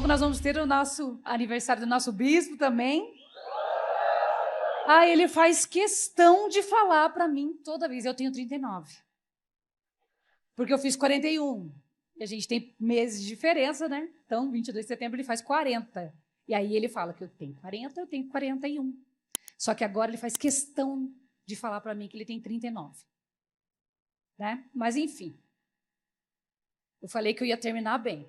nós vamos ter o nosso aniversário do nosso bispo também. Ele faz questão de falar para mim toda vez. Eu tenho 39. Porque eu fiz 41. E a gente tem meses de diferença, né? Então, 22 de setembro ele faz 40. E aí ele fala que eu tenho 40, eu tenho 41. Só que agora ele faz questão de falar para mim que ele tem 39. Né? Mas, enfim. Eu falei que eu ia terminar bem.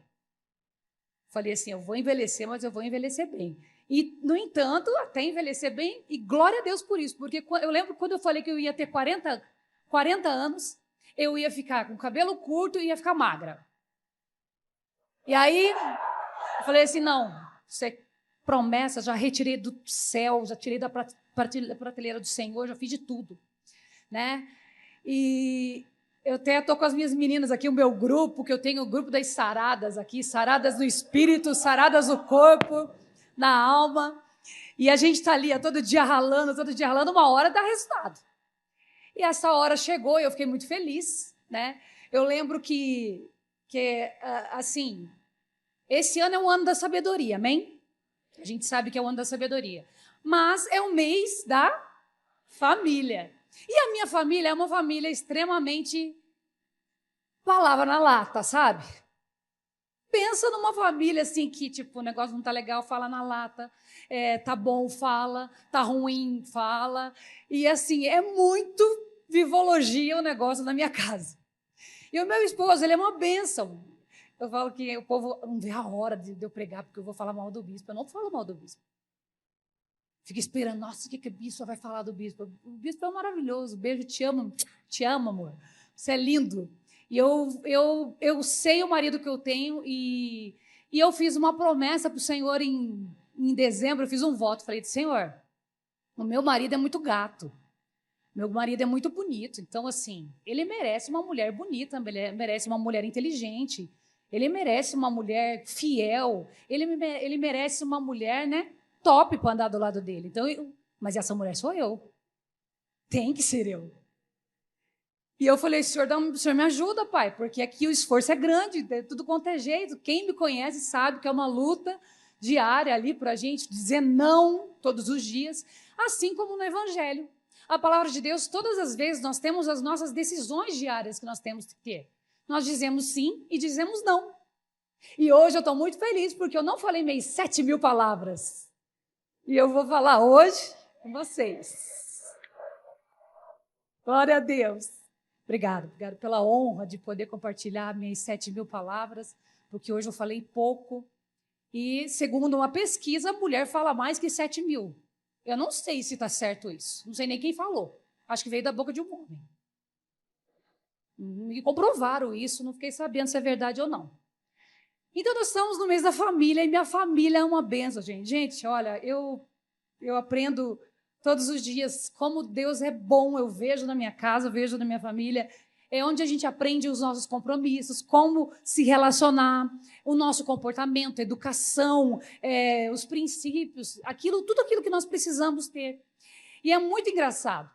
Falei assim, eu vou envelhecer, mas eu vou envelhecer bem. E, no entanto, até envelhecer bem, e glória a Deus por isso, porque eu lembro quando eu falei que eu ia ter 40 anos, eu ia ficar com cabelo curto e ia ficar magra. E aí, eu falei assim, não, isso é promessa, já retirei do céu, já tirei da prateleira do Senhor, já fiz de tudo, né? E eu até estou com as minhas meninas aqui, o meu grupo, que eu tenho o grupo das saradas aqui, saradas no espírito, saradas no corpo, na alma, e a gente está ali todo dia ralando, uma hora dá resultado. E essa hora chegou e eu fiquei muito feliz, né? Eu lembro que assim, esse ano é um ano da sabedoria, amém? A gente sabe que é o ano da sabedoria. Mas é o mês da família. E a minha família é uma família extremamente palavra na lata, sabe? Pensa numa família assim que, tipo, o negócio não tá legal, fala na lata. Tá bom, fala. Tá ruim, fala. E assim, é muito vivologia o negócio na minha casa. E o meu esposo, ele é uma bênção. Eu falo que o povo não vê a hora de eu pregar, porque eu vou falar mal do bispo. Eu não falo mal do bispo. Fica esperando, nossa, o que a bispo vai falar do bispo? O bispo é maravilhoso, beijo, te amo, amor. Você é lindo. E eu sei o marido que eu tenho e eu fiz uma promessa para o Senhor em dezembro, eu fiz um voto, falei, Senhor, o meu marido é muito gato. Meu marido é muito bonito, então, assim, ele merece uma mulher bonita, ele merece uma mulher inteligente, ele merece uma mulher fiel, ele merece uma mulher, né, top para andar do lado dele. Então, mas essa mulher sou eu. Tem que ser eu. E eu falei, senhor me ajuda, pai, porque aqui o esforço é grande, tudo quanto é jeito. Quem me conhece sabe que é uma luta diária ali para a gente dizer não todos os dias, assim como no Evangelho. A palavra de Deus, todas as vezes, nós temos as nossas decisões diárias que nós temos que ter. Nós dizemos sim e dizemos não. E hoje eu estou muito feliz, porque eu não falei meio 7.000 palavras. E eu vou falar hoje com vocês. Glória a Deus. Obrigado pela honra de poder compartilhar minhas 7.000 palavras, porque hoje eu falei pouco. E, segundo uma pesquisa, a mulher fala mais que 7.000. Eu não sei se está certo isso. Não sei nem quem falou. Acho que veio da boca de um homem. Me comprovaram isso, não fiquei sabendo se é verdade ou não. Então, nós estamos no mês da família, e minha família é uma bênção, gente. Gente, olha, eu aprendo todos os dias como Deus é bom. Eu vejo na minha casa, eu vejo na minha família. É onde a gente aprende os nossos compromissos, como se relacionar, o nosso comportamento, a educação, os princípios, tudo aquilo que nós precisamos ter. E é muito engraçado.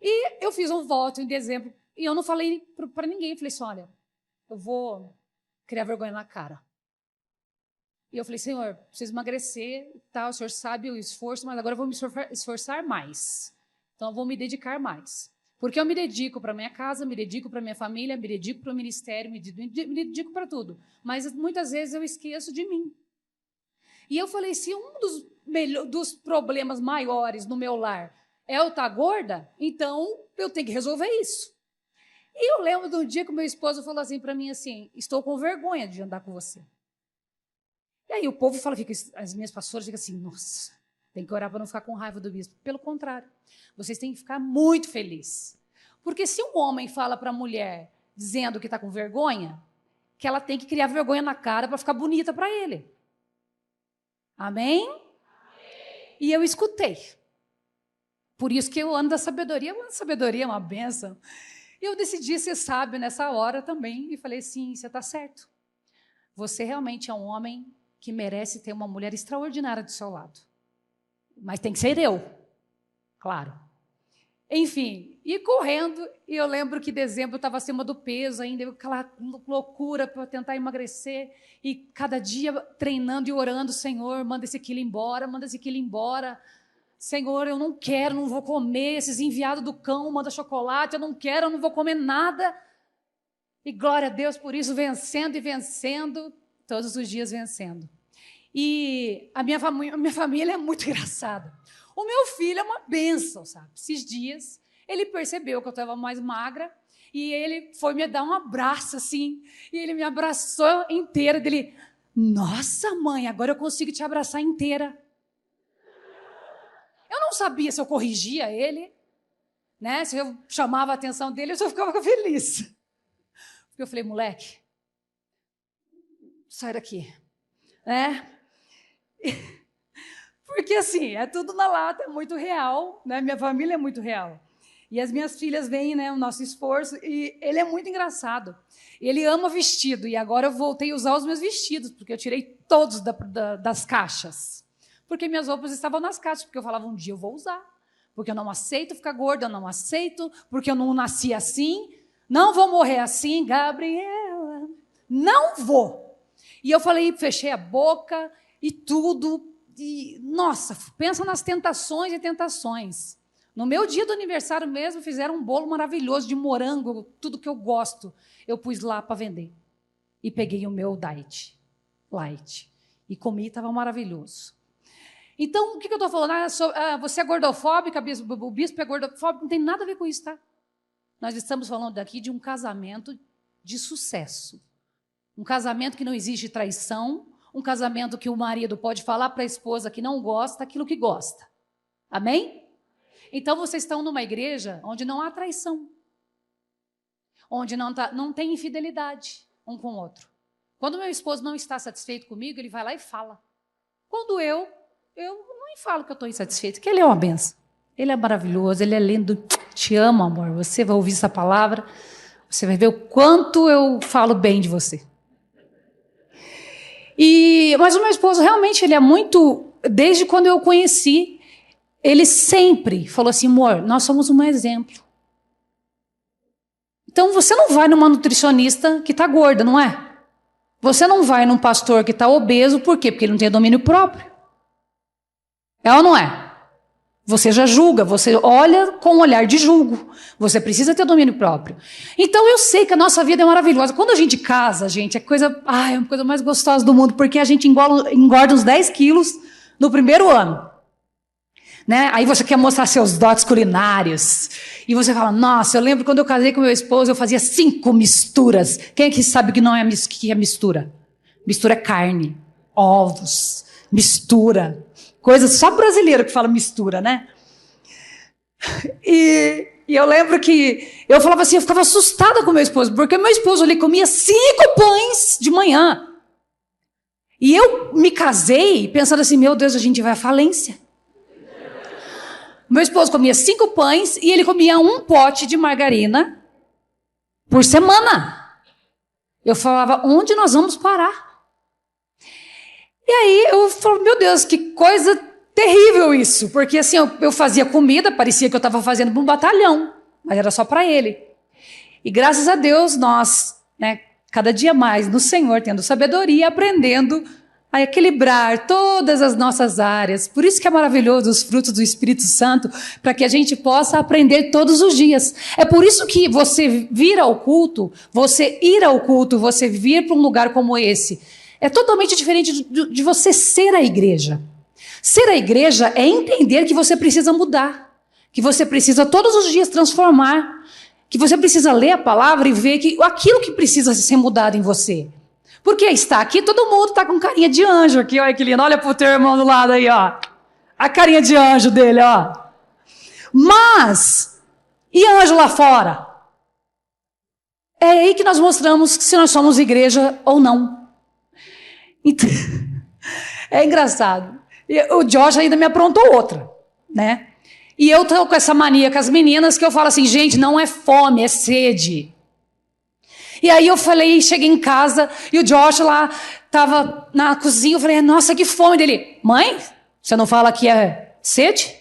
E eu fiz um voto em dezembro, e eu não falei para ninguém. Eu falei assim, olha, eu vou criar vergonha na cara. E eu falei, Senhor, preciso emagrecer, tá? O Senhor sabe o esforço, mas agora eu vou me esforçar mais. Então, eu vou me dedicar mais. Porque eu me dedico para a minha casa, me dedico para a minha família, me dedico para o ministério, me dedico para tudo. Mas muitas vezes eu esqueço de mim. E eu falei, se um dos problemas maiores no meu lar é eu estar gorda, então eu tenho que resolver isso. E eu lembro de um dia que o meu esposo falou assim para mim, assim, estou com vergonha de andar com você. E aí o povo fala, as minhas pastoras ficam assim, nossa, tem que orar para não ficar com raiva do bispo. Pelo contrário, vocês têm que ficar muito felizes. Porque se um homem fala para a mulher, dizendo que está com vergonha, que ela tem que criar vergonha na cara para ficar bonita para ele. Amém? Amém? E eu escutei. Por isso que eu ando da sabedoria. A sabedoria é uma bênção. E eu decidi ser sábio nessa hora também. E falei, sim, você está certo. Você realmente é um homem que merece ter uma mulher extraordinária do seu lado. Mas tem que ser eu, claro. Enfim, e correndo, e eu lembro que em dezembro eu estava acima do peso ainda, aquela loucura para tentar emagrecer, e cada dia treinando e orando, Senhor, manda esse quilo embora, manda esse quilo embora. Senhor, eu não quero, não vou comer, esses enviados do cão, manda chocolate, eu não quero, eu não vou comer nada. E glória a Deus por isso, vencendo e vencendo, todos os dias vencendo. E a minha família é muito engraçada. O meu filho é uma bênção, sabe? Esses dias, ele percebeu que eu estava mais magra e ele foi me dar um abraço, assim. E ele me abraçou inteira. Dele, nossa, mãe, agora eu consigo te abraçar inteira. Eu não sabia se eu corrigia ele, né? Se eu chamava a atenção dele, eu só ficava feliz. Porque eu falei, moleque, sai daqui, né? Porque, assim, é tudo na lata, é muito real, né? Minha família é muito real. E as minhas filhas veem, né, o nosso esforço, e ele é muito engraçado. Ele ama vestido, e agora eu voltei a usar os meus vestidos, porque eu tirei todos das caixas. Porque minhas roupas estavam nas caixas, porque eu falava, um dia eu vou usar. Porque eu não aceito ficar gorda, eu não aceito, porque eu não nasci assim, não vou morrer assim, Gabriela, não vou. E eu falei, fechei a boca e tudo. E, nossa, pensa nas tentações e tentações. No meu dia do aniversário mesmo, fizeram um bolo maravilhoso de morango, tudo que eu gosto. Eu pus lá para vender. E peguei o meu diet, light. E comi, estava maravilhoso. Então, o que eu estou falando? Você é gordofóbica, o bispo é gordofóbico, não tem nada a ver com isso, tá? Nós estamos falando aqui de um casamento de sucesso. Um casamento que não existe traição, um casamento que o marido pode falar para a esposa que não gosta aquilo que gosta. Amém? Então, vocês estão numa igreja onde não há traição. Onde não tem infidelidade um com o outro. Quando meu esposo não está satisfeito comigo, ele vai lá e fala. Quando eu não falo que eu estou insatisfeito, que ele é uma benção. Ele é maravilhoso, ele é lindo. Te amo, amor. Você vai ouvir essa palavra, você vai ver o quanto eu falo bem de você. Mas o meu esposo, realmente, ele é muito... Desde quando eu o conheci, ele sempre falou assim, amor, nós somos um exemplo. Então, você não vai numa nutricionista que está gorda, não é? Você não vai num pastor que está obeso, por quê? Porque ele não tem domínio próprio. É ou não é? Você já julga, você olha com um olhar de julgo. Você precisa ter domínio próprio. Então, eu sei que a nossa vida é maravilhosa. Quando a gente casa, gente, é a coisa mais gostosa do mundo, porque a gente engorda uns 10 quilos no primeiro ano. Né? Aí você quer mostrar seus dotes culinários. E você fala, nossa, eu lembro quando eu casei com meu esposo, eu fazia 5 misturas. Quem é que sabe que não é que é mistura? Mistura é carne, ovos, mistura. Coisa só brasileiro que fala mistura, né? E eu lembro que eu falava assim, eu ficava assustada com meu esposo, porque meu esposo ali comia 5 pães de manhã. E eu me casei pensando assim, meu Deus, a gente vai à falência. Meu esposo comia 5 pães e ele comia 1 pote de margarina por semana. Eu falava, onde nós vamos parar? E aí eu falo, meu Deus, que coisa terrível isso. Porque assim, eu fazia comida, parecia que eu estava fazendo para um batalhão, mas era só para ele. E graças a Deus, nós, né, cada dia mais no Senhor, tendo sabedoria, aprendendo a equilibrar todas as nossas áreas. Por isso que é maravilhoso os frutos do Espírito Santo, para que a gente possa aprender todos os dias. É por isso que você vir ao culto, você ir ao culto, você vir para um lugar como esse, é totalmente diferente de você ser a igreja. Ser a igreja é entender que você precisa mudar, que você precisa todos os dias transformar, que você precisa ler a palavra e ver que aquilo que precisa ser mudado em você. Porque está aqui, todo mundo está com carinha de anjo aqui, olha que lindo, olha pro teu irmão do lado aí, ó. A carinha de anjo dele, ó. Mas, e anjo lá fora? É aí que nós mostramos se nós somos igreja ou não. Então, é engraçado. O Josh ainda me aprontou outra, né? E eu tô com essa mania com as meninas que eu falo assim, gente, não é fome, é sede. E aí eu falei, cheguei em casa e o Josh lá estava na cozinha, eu falei, nossa, que fome dele. Mãe, você não fala que é sede?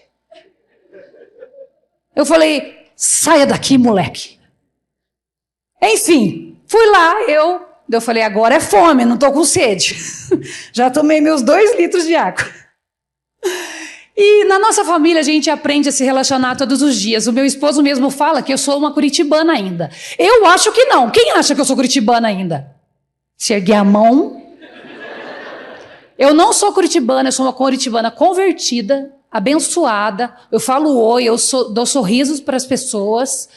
Eu falei, saia daqui, moleque. Enfim, fui lá, eu falei, agora é fome, não estou com sede. Já tomei meus 2 litros de água. E na nossa família a gente aprende a se relacionar todos os dias. O meu esposo mesmo fala que eu sou uma curitibana ainda. Eu acho que não. Quem acha que eu sou curitibana ainda? Se erguer a mão. Eu não sou curitibana, eu sou uma curitibana convertida, abençoada. Eu falo oi, dou sorrisos para as pessoas,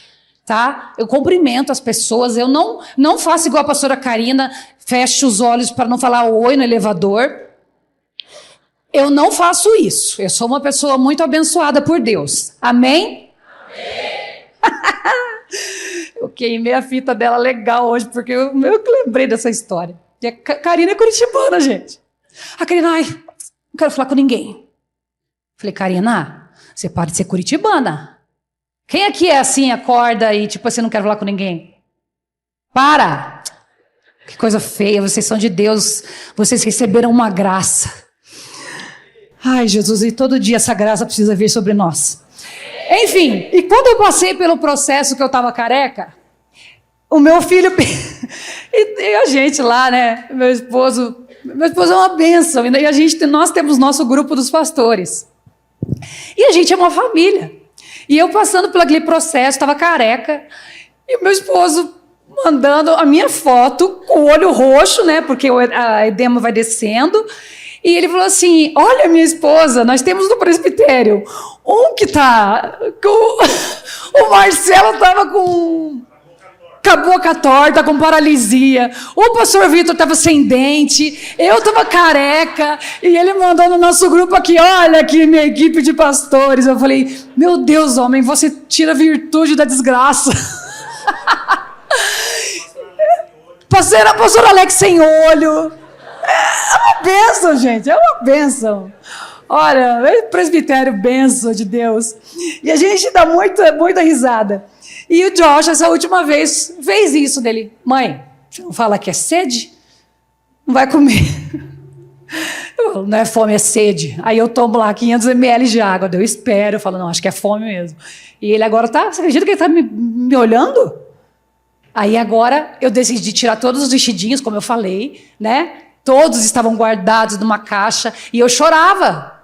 tá? Eu cumprimento as pessoas. Eu não faço igual a pastora Karina, fecho os olhos para não falar oi no elevador. Eu não faço isso. Eu sou uma pessoa muito abençoada por Deus. Amém? Amém. Eu queimei a fita dela legal hoje, porque eu lembrei dessa história. E a Karina é curitibana, gente. A Karina, ai, não quero falar com ninguém. Falei, Karina, você para de ser curitibana. Quem aqui é assim, acorda e tipo assim, não quero falar com ninguém? Para! Que coisa feia, vocês são de Deus, vocês receberam uma graça. Ai, Jesus, e todo dia essa graça precisa vir sobre nós. Enfim, e quando eu passei pelo processo que eu estava careca, o meu filho e a gente lá, né, meu esposo é uma bênção, e nós temos nosso grupo dos pastores. E a gente é uma família. E eu passando por aquele processo, estava careca, e o meu esposo mandando a minha foto com o olho roxo, né, porque a edema vai descendo. E ele falou assim, olha minha esposa, nós temos no presbitério um que tá o Marcelo estava com a boca torta, com paralisia, o pastor Vitor estava sem dente, eu estava careca, e ele mandou no nosso grupo aqui, olha aqui minha equipe de pastores. Eu falei, meu Deus, homem, você tira a virtude da desgraça. Pastor Alex sem olho. É uma bênção, gente, é uma bênção. Olha, presbitério, bênção de Deus. E a gente dá muita risada. E o Josh, essa última vez, fez isso dele. Mãe, você não fala que é sede? Não vai comer. Eu falo, não é fome, é sede. Aí eu tomo lá 500 ml de água. Eu espero, eu falo, não, acho que é fome mesmo. E ele agora tá, você acredita que ele está me olhando? Aí agora eu decidi tirar todos os vestidinhos, como eu falei, né? Todos estavam guardados numa caixa e eu chorava.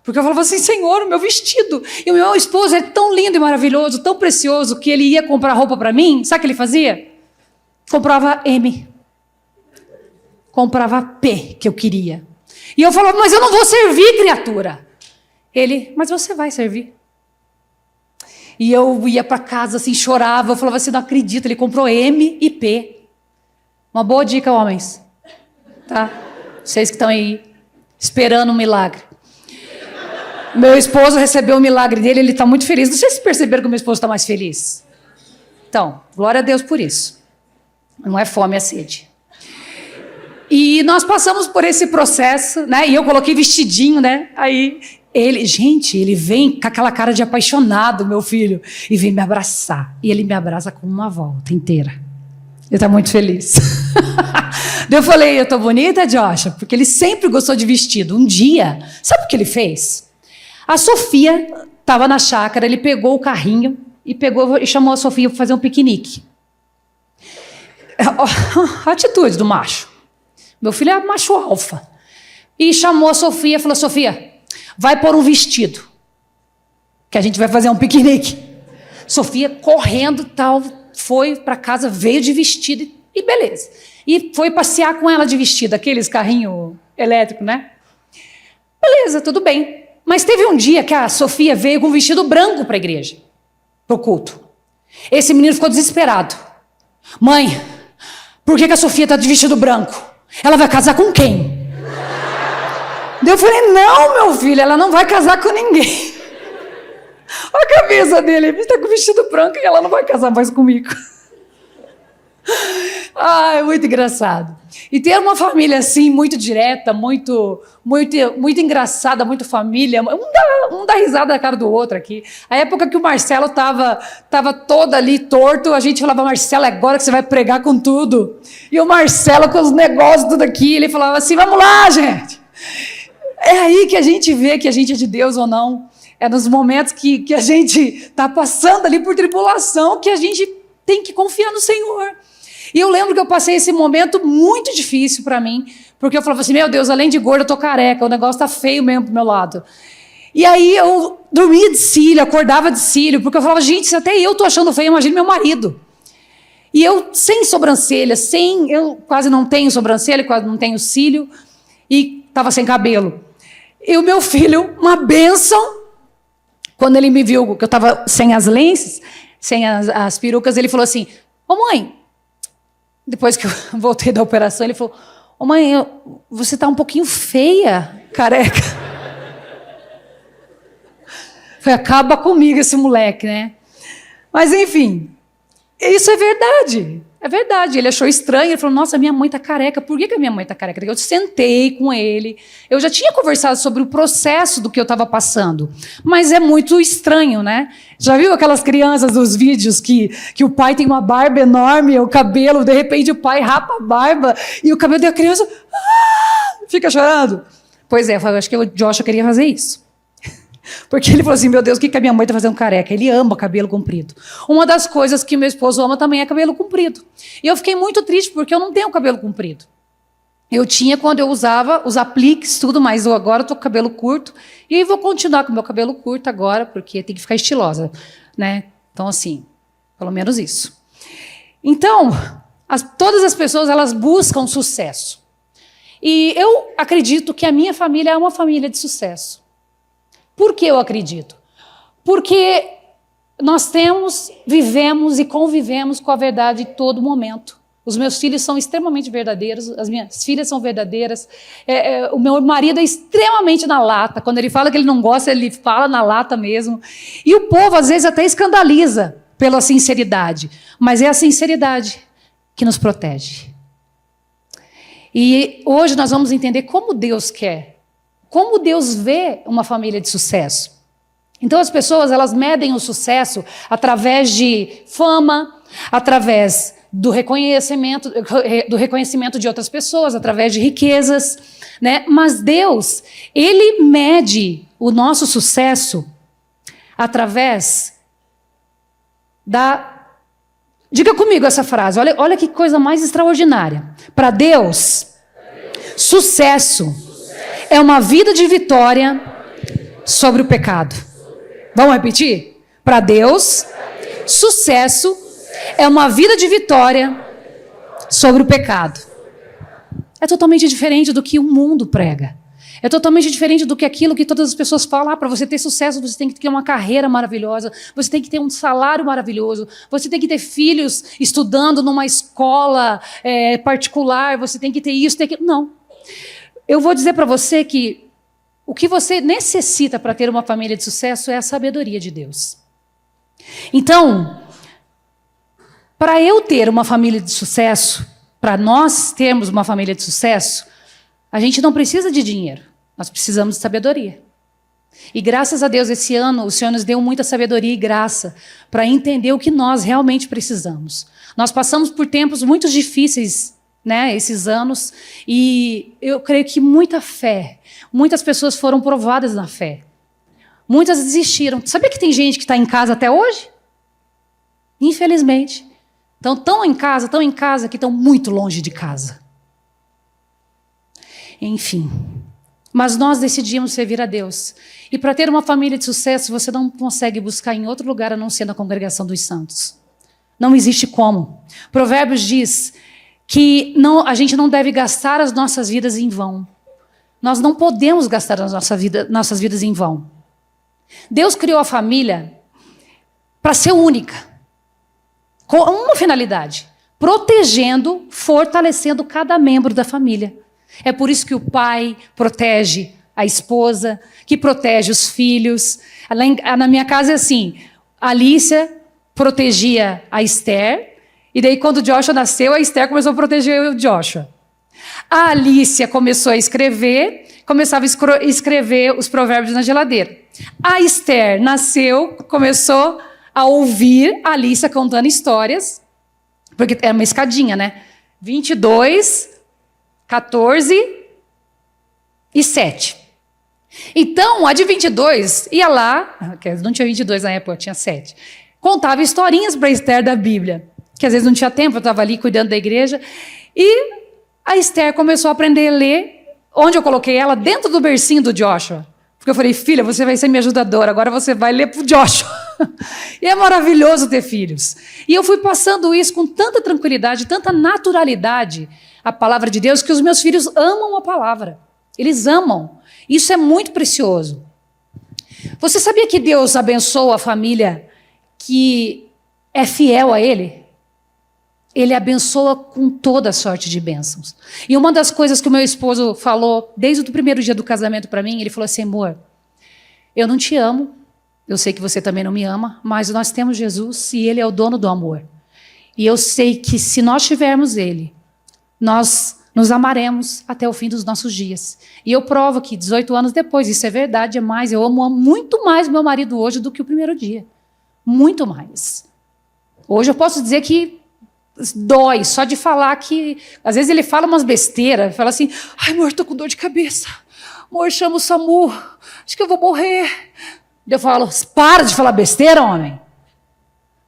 Porque eu falava assim, Senhor, o meu vestido. E o meu esposo é tão lindo e maravilhoso, tão precioso, que ele ia comprar roupa para mim. Sabe o que ele fazia? Comprava M. Comprava P, que eu queria. E eu falava, mas eu não vou servir, criatura. Ele, mas você vai servir. E eu ia para casa assim, chorava. Eu falava assim, não acredito, ele comprou M e P. Uma boa dica, homens. Tá? Vocês que estão aí esperando um milagre. Meu esposo recebeu o milagre dele, ele está muito feliz. Não sei se perceberam que o meu esposo está mais feliz. Então, glória a Deus por isso. Não é fome, é sede. E nós passamos por esse processo, né? E eu coloquei vestidinho, né? Aí ele vem com aquela cara de apaixonado, meu filho, e vem me abraçar. E ele me abraça com uma volta inteira. Ele está muito feliz. Eu falei, eu tô bonita, Josh? Porque ele sempre gostou de vestido. Um dia, sabe o que ele fez? A Sofia estava na chácara, ele pegou o carrinho e chamou a Sofia para fazer um piquenique. A atitude do macho. Meu filho é macho alfa. E chamou a Sofia e falou, Sofia, vai pôr um vestido, que a gente vai fazer um piquenique. Sofia, correndo, tal, foi para casa, veio de vestido e beleza. E foi passear com ela de vestido, aqueles carrinhos elétricos, né? Beleza, tudo bem. Mas teve um dia que a Sofia veio com um vestido branco para a igreja, para o culto. Esse menino ficou desesperado. Mãe, por que a Sofia está de vestido branco? Ela vai casar com quem? Eu falei, não, meu filho, ela não vai casar com ninguém. Olha a cabeça dele, ele está com vestido branco e ela não vai casar mais comigo. Ah, é muito engraçado. E ter uma família assim, muito direta, muito engraçada, muito família. Um dá risada na cara do outro aqui. A época que o Marcelo tava todo ali torto, a gente falava, Marcelo, é agora que você vai pregar com tudo. E o Marcelo com os negócios tudo aqui, ele falava assim, vamos lá, gente. É aí que a gente vê que a gente é de Deus ou não. É nos momentos que a gente está passando ali por tribulação que a gente tem que confiar no Senhor. E eu lembro que eu passei esse momento muito difícil para mim, porque eu falava assim, meu Deus, além de gorda, eu tô careca, o negócio tá feio mesmo pro meu lado. E aí eu dormia de cílio, acordava de cílio, porque eu falava, gente, se até eu tô achando feio, imagina meu marido. E eu sem sobrancelha, eu quase não tenho sobrancelha, quase não tenho cílio, e estava sem cabelo. E o meu filho, uma bênção, quando ele me viu que eu estava sem as lentes, sem as perucas, ele falou assim, ô mãe, depois que eu voltei da operação, ele falou, ô mãe, você está um pouquinho feia, careca. Foi, acaba comigo esse moleque, né? Mas enfim, isso é verdade. É verdade. Ele achou estranho, ele falou, nossa, minha mãe está careca. Por que a minha mãe está careca? Eu sentei com ele, eu já tinha conversado sobre o processo do que eu estava passando. Mas é muito estranho, né? Já viu aquelas crianças dos vídeos que o pai tem uma barba enorme, o cabelo, de repente o pai rapa a barba e o cabelo da criança fica chorando? Pois é, eu acho que o Joshua queria fazer isso. Porque ele falou assim, meu Deus, o que a minha mãe está fazendo careca? Ele ama cabelo comprido. Uma das coisas que meu esposo ama também é cabelo comprido. E eu fiquei muito triste, porque eu não tenho cabelo comprido. Eu tinha quando eu usava os apliques, tudo, mas eu agora estou com cabelo curto. E vou continuar com meu cabelo curto agora, porque tem que ficar estilosa, né? Então, assim, pelo menos isso. Então, todas as pessoas, elas buscam sucesso. E eu acredito que a minha família é uma família de sucesso. Por que eu acredito? Porque nós vivemos e convivemos com a verdade em todo momento. Os meus filhos são extremamente verdadeiros, as minhas filhas são verdadeiras. O meu marido é extremamente na lata. Quando ele fala que ele não gosta, ele fala na lata mesmo. E o povo, às vezes, até escandaliza pela sinceridade. Mas é a sinceridade que nos protege. E hoje nós vamos entender como Deus quer. Como Deus vê uma família de sucesso. Então as pessoas, elas medem o sucesso através de fama, através do reconhecimento de outras pessoas, através de riquezas, né? Mas Deus, Ele mede o nosso sucesso através da... Diga comigo essa frase, olha que coisa mais extraordinária. Para Deus, sucesso é uma vida de vitória sobre o pecado. Vamos repetir? Para Deus, sucesso é uma vida de vitória sobre o pecado. É totalmente diferente do que o mundo prega. É totalmente diferente do que aquilo que todas as pessoas falam. Para você ter sucesso, você tem que ter uma carreira maravilhosa, você tem que ter um salário maravilhoso, você tem que ter filhos estudando numa escola particular, você tem que ter isso, tem que... Não. Eu vou dizer para você que o que você necessita para ter uma família de sucesso é a sabedoria de Deus. Então, para eu ter uma família de sucesso, para nós termos uma família de sucesso, a gente não precisa de dinheiro, nós precisamos de sabedoria. E graças a Deus, esse ano, o Senhor nos deu muita sabedoria e graça para entender o que nós realmente precisamos. Nós passamos por tempos muito difíceis, né, esses anos, e eu creio que muita fé, muitas pessoas foram provadas na fé. Muitas desistiram. Sabia que tem gente que está em casa até hoje? Infelizmente. Então, estão em casa, que estão muito longe de casa. Enfim. Mas nós decidimos servir a Deus. E para ter uma família de sucesso, você não consegue buscar em outro lugar a não ser na congregação dos santos. Não existe como. Provérbios diz que a gente não deve gastar as nossas vidas em vão. Nós não podemos gastar as nossas vidas em vão. Deus criou a família para ser única, com uma finalidade: protegendo, fortalecendo cada membro da família. É por isso que o pai protege a esposa, que protege os filhos. Na minha casa é assim, a Alicia protegia a Esther, e daí quando o Joshua nasceu, a Esther começou a proteger o Joshua. A Alicia começou a escrever, começava a escrever os provérbios na geladeira. A Esther nasceu, começou a ouvir a Alicia contando histórias, porque era uma escadinha, né? 22, 14 e 7. Então, a de 22 ia lá, que não tinha 22 na época, tinha 7, contava historinhas para Esther da Bíblia, que às vezes não tinha tempo, eu estava ali cuidando da igreja, e a Esther começou a aprender a ler, onde eu coloquei ela, dentro do bercinho do Joshua. Porque eu falei, filha, você vai ser minha ajudadora, agora você vai ler para o Joshua. E é maravilhoso ter filhos. E eu fui passando isso com tanta tranquilidade, tanta naturalidade, a palavra de Deus, que os meus filhos amam a palavra. Eles amam. Isso é muito precioso. Você sabia que Deus abençoa a família que é fiel a Ele? Ele abençoa com toda a sorte de bênçãos. E uma das coisas que o meu esposo falou desde o primeiro dia do casamento para mim, ele falou assim, amor, eu não te amo, eu sei que você também não me ama, mas nós temos Jesus e Ele é o dono do amor. E eu sei que se nós tivermos Ele, nós nos amaremos até o fim dos nossos dias. E eu provo que 18 anos depois, isso é verdade, é mais, eu amo muito mais meu marido hoje do que o primeiro dia. Muito mais. Hoje eu posso dizer que dói, só de falar que... Às vezes ele fala umas besteiras, fala assim, ai, amor, estou com dor de cabeça. Amor, chama o SAMU, acho que eu vou morrer. Eu falo, para de falar besteira, homem.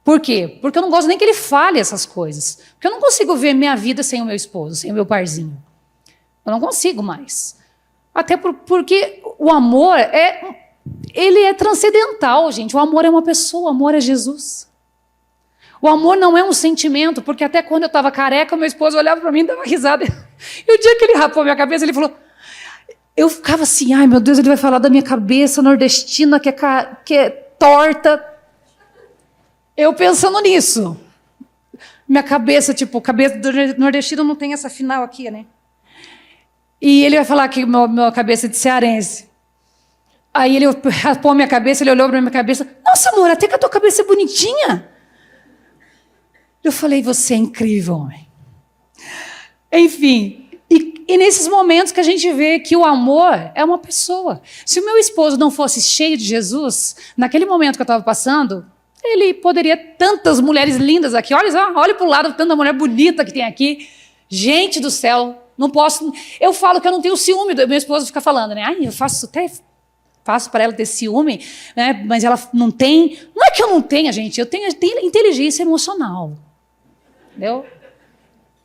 Por quê? Porque eu não gosto nem que ele fale essas coisas. Porque eu não consigo ver minha vida sem o meu esposo, sem o meu parzinho. Eu não consigo mais. Até porque o amor, ele é transcendental, gente. O amor é uma pessoa, o amor é Jesus. O amor não é um sentimento, porque até quando eu estava careca, meu esposo olhava para mim e dava risada. E o dia que ele rapou minha cabeça, ele falou... Eu ficava assim, ai meu Deus, ele vai falar da minha cabeça nordestina, que é torta. Eu pensando nisso. Minha cabeça, tipo, cabeça do nordestino não tem essa final aqui, né? E ele vai falar que minha cabeça é de cearense. Aí ele rapou minha cabeça, ele olhou para minha cabeça. Nossa, amor, até que a tua cabeça é bonitinha. Eu falei, você é incrível, homem. Enfim, e nesses momentos que a gente vê que o amor é uma pessoa. Se o meu esposo não fosse cheio de Jesus, naquele momento que eu estava passando, ele poderia... Tantas mulheres lindas aqui, olha para o lado, tanta mulher bonita que tem aqui. Gente do céu, não posso... Eu falo que eu não tenho ciúme, meu esposo fica falando, né? Ai, eu faço para ela ter ciúme, né? Mas ela não tem... Não é que eu não tenha, gente, eu tenho inteligência emocional. Entendeu?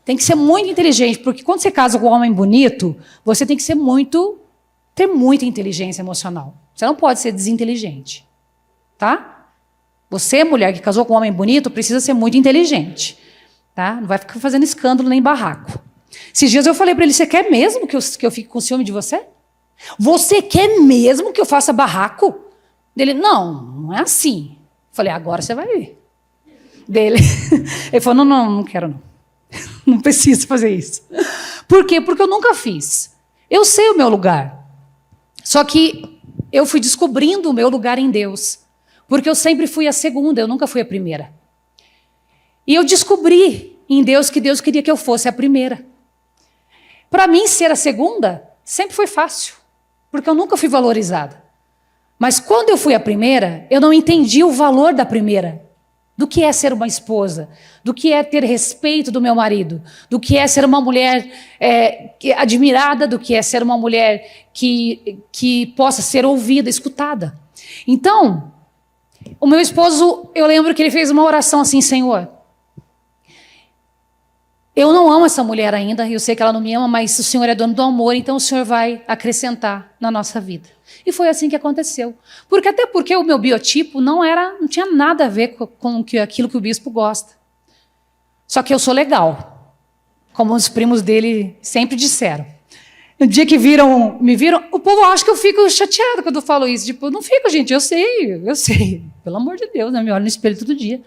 Tem que ser muito inteligente, porque quando você casa com um homem bonito, você tem que ter muita inteligência emocional. Você não pode ser desinteligente. Tá? Você, mulher que casou com um homem bonito, precisa ser muito inteligente. Tá? Não vai ficar fazendo escândalo nem barraco. Esses dias eu falei para ele, você quer mesmo que eu fique com ciúme de você? Você quer mesmo que eu faça barraco? Ele, não é assim. Eu falei, agora você vai ver. Ele falou, não quero não. Não preciso fazer isso. Por quê? Porque eu nunca fiz. Eu sei o meu lugar. Só que eu fui descobrindo o meu lugar em Deus. Porque eu sempre fui a segunda, eu nunca fui a primeira. E eu descobri em Deus que Deus queria que eu fosse a primeira. Para mim, ser a segunda sempre foi fácil. Porque eu nunca fui valorizada. Mas quando eu fui a primeira, eu não entendi o valor da primeira. Do que é ser uma esposa, do que é ter respeito do meu marido, do que é ser uma mulher admirada, do que é ser uma mulher que possa ser ouvida, escutada. Então, o meu esposo, eu lembro que ele fez uma oração assim, Senhor, eu não amo essa mulher ainda, eu sei que ela não me ama, mas o Senhor é dono do amor, então o Senhor vai acrescentar na nossa vida. E foi assim que aconteceu. Até porque o meu biotipo não tinha nada a ver com aquilo que o bispo gosta. Só que eu sou legal, como os primos dele sempre disseram. No dia que me viram, o povo acha que eu fico chateada quando eu falo isso. Tipo, não fico, gente, eu sei. Pelo amor de Deus, né? Me olho no espelho todo dia.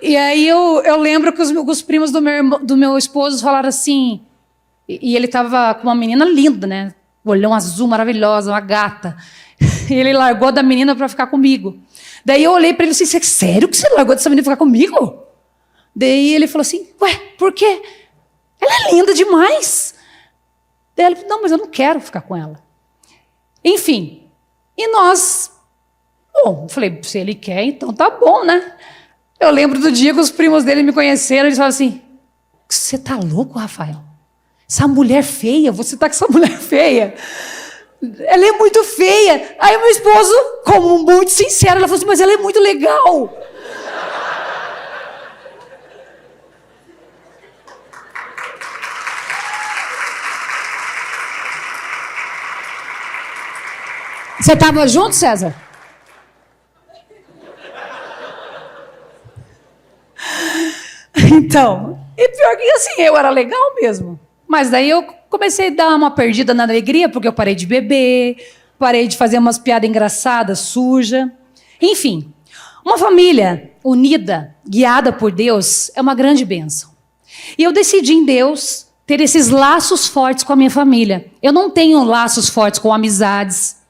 E aí eu lembro que os primos do meu esposo falaram assim, e ele estava com uma menina linda, né? Olhão azul, maravilhosa, uma gata. E ele largou da menina para ficar comigo. Daí eu olhei para ele e disse, sério que você largou dessa menina para ficar comigo? Daí ele falou assim, ué, por quê? Ela é linda demais. Daí ele falou, não, mas eu não quero ficar com ela. Enfim, e nós... Bom, eu falei, se ele quer, então tá bom, né? Eu lembro do dia que os primos dele me conheceram, eles falaram assim, você tá louco, Rafael? Essa mulher feia, você tá com essa mulher feia. ela é muito feia. Aí o meu esposo, como muito sincero, ela falou assim, mas ela é muito legal. Você estava junto, César? Então, e pior que assim, eu era legal mesmo. Mas daí eu comecei a dar uma perdida na alegria, porque eu parei de beber, parei de fazer umas piadas engraçadas, suja. Enfim, uma família unida, guiada por Deus, é uma grande bênção. E eu decidi em Deus ter esses laços fortes com a minha família. Eu não tenho laços fortes com amizades.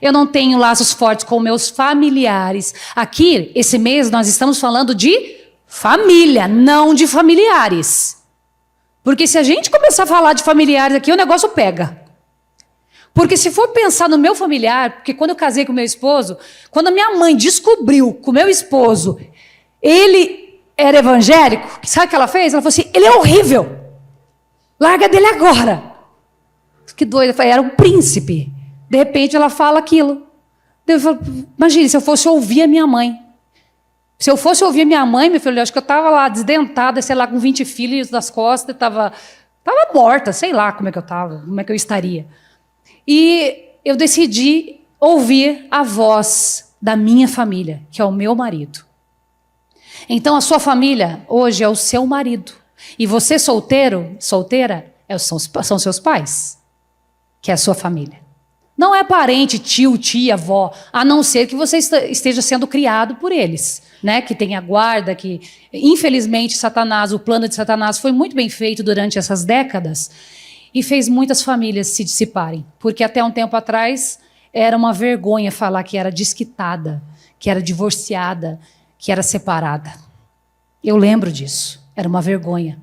Eu não tenho laços fortes com meus familiares. Aqui, esse mês, nós estamos falando de família, não de familiares. Porque se a gente começar a falar de familiares aqui, o negócio pega. Porque se for pensar no meu familiar, porque quando eu casei com meu esposo, quando a minha mãe descobriu que o meu esposo, ele era evangélico, sabe o que ela fez? Ela falou assim, ele é horrível. Larga dele agora. Que doida, eu falei, era um príncipe. De repente ela fala aquilo. Eu falo, imagine, se eu fosse ouvir a minha mãe. Se eu fosse ouvir a minha mãe, meu filho, eu acho que eu estava lá desdentada, sei lá, com 20 filhos nas costas, estava morta, sei lá como é que eu estava, como é que eu estaria. E eu decidi ouvir a voz da minha família, que é o meu marido. Então a sua família hoje é o seu marido. E você solteiro, solteira, são seus pais, que é a sua família. Não é parente, tio, tia, avó, a não ser que você esteja sendo criado por eles, né? Que tenha guarda, que infelizmente Satanás, o plano de Satanás foi muito bem feito durante essas décadas e fez muitas famílias se dissiparem, porque até um tempo atrás era uma vergonha falar que era desquitada, que era divorciada, que era separada. Eu lembro disso, era uma vergonha.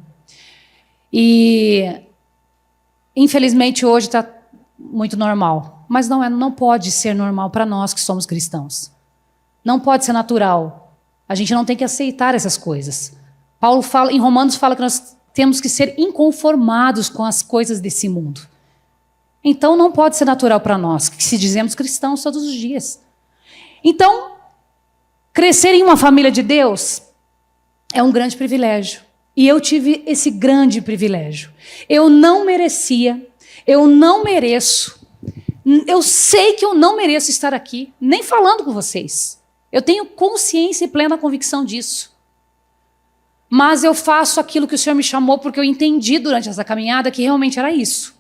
E infelizmente hoje está muito normal, mas não pode ser normal para nós que somos cristãos. Não pode ser natural. A gente não tem que aceitar essas coisas. Paulo fala, em Romanos fala que nós temos que ser inconformados com as coisas desse mundo. Então não pode ser natural para nós, que se dizemos cristãos todos os dias. Então, crescer em uma família de Deus é um grande privilégio. E eu tive esse grande privilégio. Eu não merecia, eu não mereço, eu sei que eu não mereço estar aqui, nem falando com vocês. Eu tenho consciência e plena convicção disso. Mas eu faço aquilo que o Senhor me chamou porque eu entendi durante essa caminhada que realmente era isso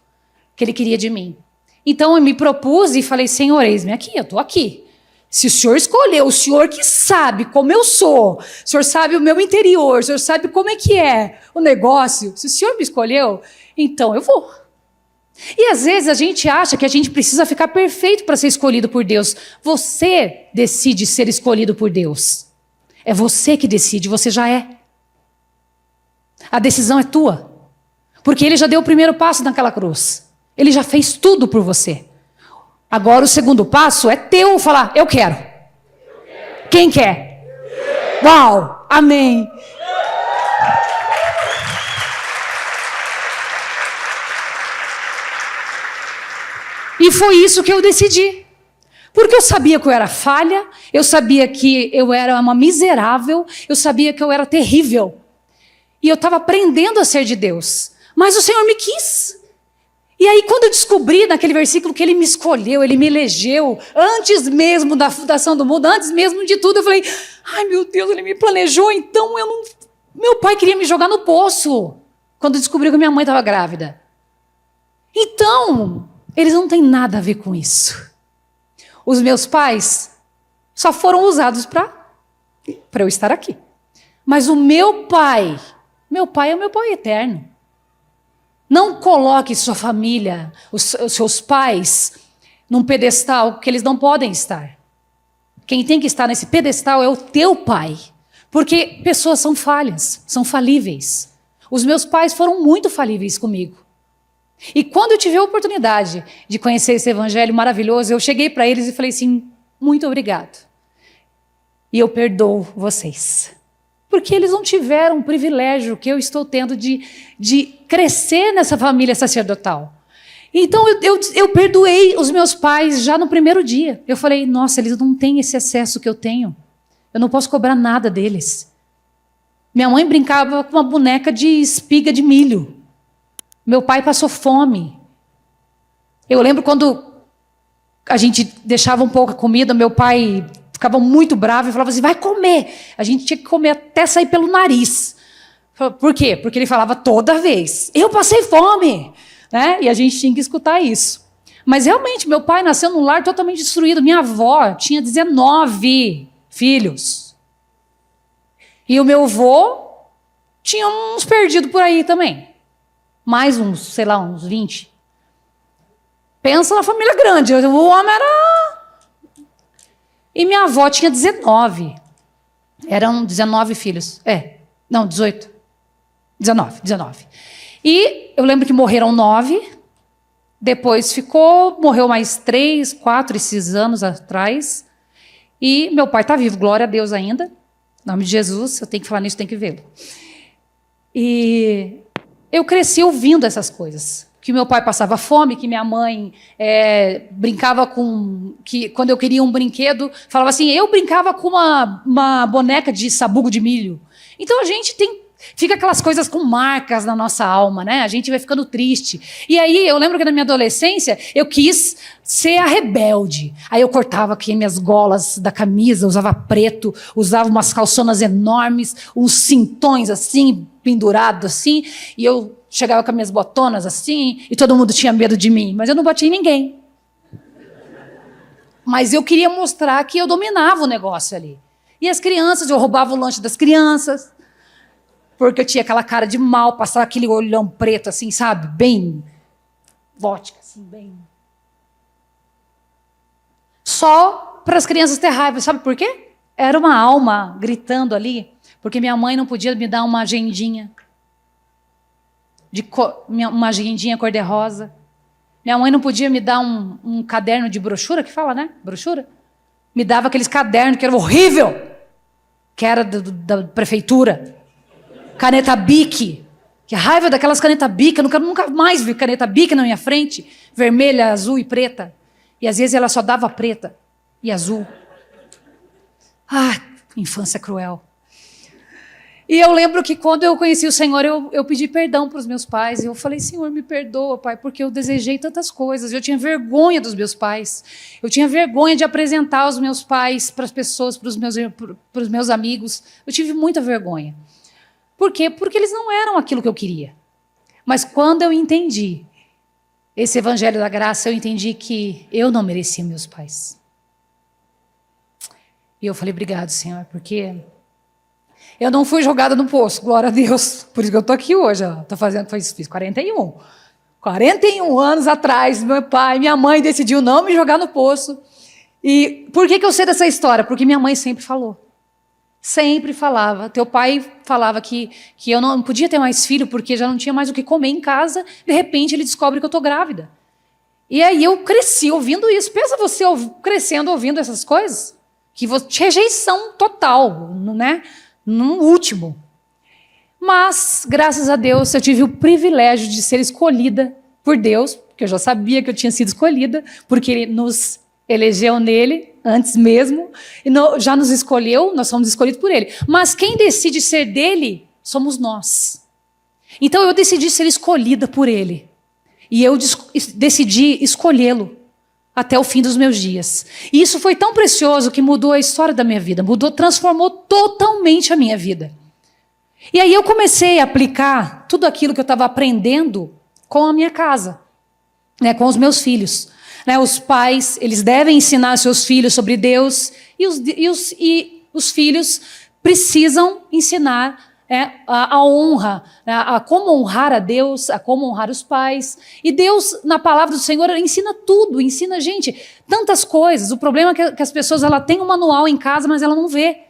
que Ele queria de mim. Então eu me propus e falei, Senhor, eis-me aqui, eu estou aqui. Se o Senhor escolheu, o Senhor que sabe como eu sou, o Senhor sabe o meu interior, o Senhor sabe como é o negócio, se o Senhor me escolheu, então eu vou. E às vezes a gente acha que a gente precisa ficar perfeito para ser escolhido por Deus. Você decide ser escolhido por Deus. É você que decide, você já é. A decisão é tua. Porque Ele já deu o primeiro passo naquela cruz. Ele já fez tudo por você. Agora o segundo passo é teu, falar, eu quero. Quem quer? Uau, amém. E foi isso que eu decidi. Porque eu sabia que eu era falha, eu sabia que eu era uma miserável, eu sabia que eu era terrível. E eu estava aprendendo a ser de Deus. Mas o Senhor me quis. E aí, quando eu descobri naquele versículo que Ele me escolheu, Ele me elegeu, antes mesmo da fundação do mundo, antes mesmo de tudo, eu falei, ai meu Deus, Ele me planejou, então eu não... Meu pai queria me jogar no poço, quando descobriu que minha mãe estava grávida. Então, eles não têm nada a ver com isso. Os meus pais só foram usados para eu estar aqui. Mas o meu pai é o meu pai eterno. Não coloque sua família, os seus pais, num pedestal que eles não podem estar. Quem tem que estar nesse pedestal é o teu pai. Porque pessoas são falhas, são falíveis. Os meus pais foram muito falíveis comigo. E quando eu tive a oportunidade de conhecer esse evangelho maravilhoso, eu cheguei para eles e falei assim, muito obrigado. E eu perdoo vocês. Porque eles não tiveram o privilégio que eu estou tendo de crescer nessa família sacerdotal. Então, eu perdoei os meus pais já no primeiro dia. Eu falei, nossa, eles não têm esse excesso que eu tenho. Eu não posso cobrar nada deles. Minha mãe brincava com uma boneca de espiga de milho. Meu pai passou fome. Eu lembro quando a gente deixava um pouco a comida, meu pai ficava muito bravo e falava assim, vai comer. A gente tinha que comer até sair pelo nariz. Por quê? Porque ele falava toda vez, eu passei fome. Né? E a gente tinha que escutar isso. Mas realmente, meu pai nasceu num lar totalmente destruído. Minha avó tinha 19 filhos. E o meu avô tinha uns perdidos por aí também. Mais uns, sei lá, uns 20. Pensa na família grande. O homem era... E minha avó tinha 19. Eram 19 filhos. Não, 18. 19. E eu lembro que morreram 9, depois morreu mais 3, 4 esses anos atrás, e meu pai está vivo, glória a Deus ainda, em nome de Jesus, eu tenho que falar nisso, tenho que vê-lo. E eu cresci ouvindo essas coisas, que meu pai passava fome, que minha mãe brincava que quando eu queria um brinquedo, falava assim, eu brincava com uma boneca de sabugo de milho. Então a gente fica aquelas coisas com marcas na nossa alma, né? A gente vai ficando triste. E aí, eu lembro que na minha adolescência, eu quis ser a rebelde. Aí eu cortava aqui minhas golas da camisa, usava preto, usava umas calçonas enormes, uns cintões assim, pendurados assim, e eu chegava com as minhas botonas assim, e todo mundo tinha medo de mim, mas eu não batia em ninguém. Mas eu queria mostrar que eu dominava o negócio ali. E as crianças, eu roubava o lanche das crianças, porque eu tinha aquela cara de mal, passava aquele olhão preto, assim, sabe? Bem vodka, assim, bem... Só para as crianças ter raiva. Sabe por quê? Era uma alma gritando ali, porque minha mãe não podia me dar uma agendinha, uma agendinha cor-de-rosa. Minha mãe não podia me dar um caderno de brochura, que fala, né? Brochura. Me dava aqueles cadernos que eram horrível, que era da prefeitura. Caneta Bic. Que raiva daquelas canetas Bic. Eu nunca mais vi caneta Bic na minha frente. Vermelha, azul e preta. E às vezes ela só dava preta e azul. Ah, infância cruel. E eu lembro que quando eu conheci o Senhor, eu pedi perdão para os meus pais. Eu falei, Senhor, me perdoa, Pai, porque eu desejei tantas coisas. Eu tinha vergonha dos meus pais. Eu tinha vergonha de apresentar os meus pais para as pessoas, para os meus amigos. Eu tive muita vergonha. Por quê? Porque eles não eram aquilo que eu queria. Mas quando eu entendi esse evangelho da graça, eu entendi que eu não merecia meus pais. E eu falei, obrigado, Senhor, porque eu não fui jogada no poço, glória a Deus. Por isso que eu estou aqui hoje. Fiz 41. 41 anos atrás, meu pai e minha mãe decidiu não me jogar no poço. E por que eu sei dessa história? Porque minha mãe sempre falou. Sempre falava. Teu pai falava que eu não podia ter mais filho porque já não tinha mais o que comer em casa. De repente, ele descobre que eu estou grávida. E aí eu cresci ouvindo isso. Pensa você crescendo ouvindo essas coisas? Rejeição total, né? No último. Mas, graças a Deus, eu tive o privilégio de ser escolhida por Deus, porque eu já sabia que eu tinha sido escolhida, porque Ele nos elegeu nele, antes mesmo, e já nos escolheu, nós somos escolhidos por Ele. Mas quem decide ser dele, somos nós. Então eu decidi ser escolhida por Ele. E eu decidi escolhê-lo até o fim dos meus dias. E isso foi tão precioso que mudou a história da minha vida, transformou totalmente a minha vida. E aí eu comecei a aplicar tudo aquilo que eu estava aprendendo com a minha casa, né, com os meus filhos. Os pais, eles devem ensinar seus filhos sobre Deus e os filhos precisam ensinar a honra, a como honrar a Deus, a como honrar os pais. E Deus, na palavra do Senhor, ensina tudo, ensina, gente, tantas coisas. O problema é que as pessoas têm um manual em casa, mas ela não vê.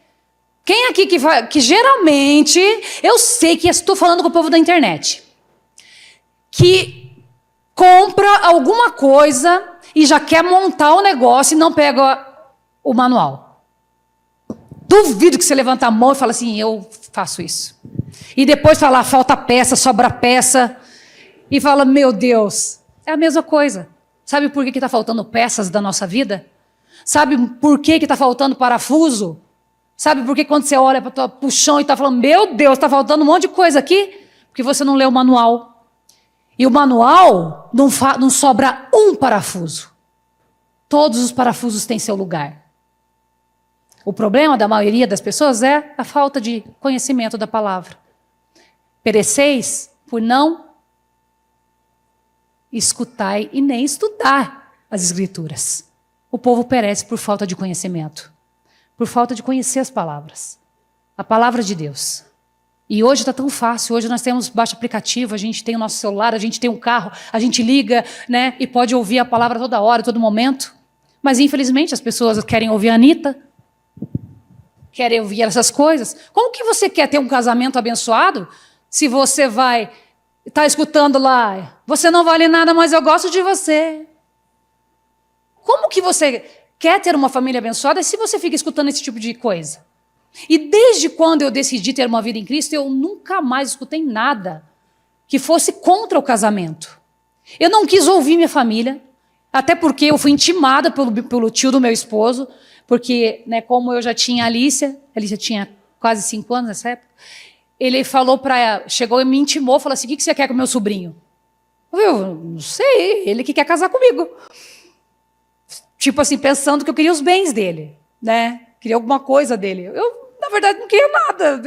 Quem aqui que geralmente, eu sei que estou falando com o povo da internet, que compra alguma coisa e já quer montar o negócio e não pega o manual. Duvido que você levanta a mão e fala assim, eu faço isso. E depois fala, falta peça, sobra peça. E fala, meu Deus. é a mesma coisa. Sabe por que está faltando peças da nossa vida? Sabe por que está faltando parafuso? Sabe por que quando você olha para o chão e está falando, meu Deus, está faltando um monte de coisa aqui? Porque você não leu o manual. E o manual não sobra um parafuso. Todos os parafusos têm seu lugar. O problema da maioria das pessoas é a falta de conhecimento da palavra. Pereceis por não escutar e nem estudar as Escrituras. O povo perece por falta de conhecimento, por falta de conhecer as palavras, a palavra de Deus. E hoje está tão fácil, hoje nós temos baixo aplicativo, a gente tem o nosso celular, a gente tem um carro, a gente liga, né, e pode ouvir a palavra toda hora, todo momento. Mas infelizmente as pessoas querem ouvir a Anitta, querem ouvir essas coisas. Como que você quer ter um casamento abençoado se você vai estar escutando lá, você não vale nada, mas eu gosto de você? Como que você quer ter uma família abençoada se você fica escutando esse tipo de coisa? E desde quando eu decidi ter uma vida em Cristo, eu nunca mais escutei nada que fosse contra o casamento. Eu não quis ouvir minha família, até porque eu fui intimada pelo tio do meu esposo, porque, né, como eu já tinha a Alicia tinha quase 5 anos nessa época, ele chegou e me intimou, falou assim, o que você quer com o meu sobrinho? Eu não sei, ele que quer casar comigo. Tipo assim, pensando que eu queria os bens dele, né? Queria alguma coisa dele. Eu, na verdade, não queria nada.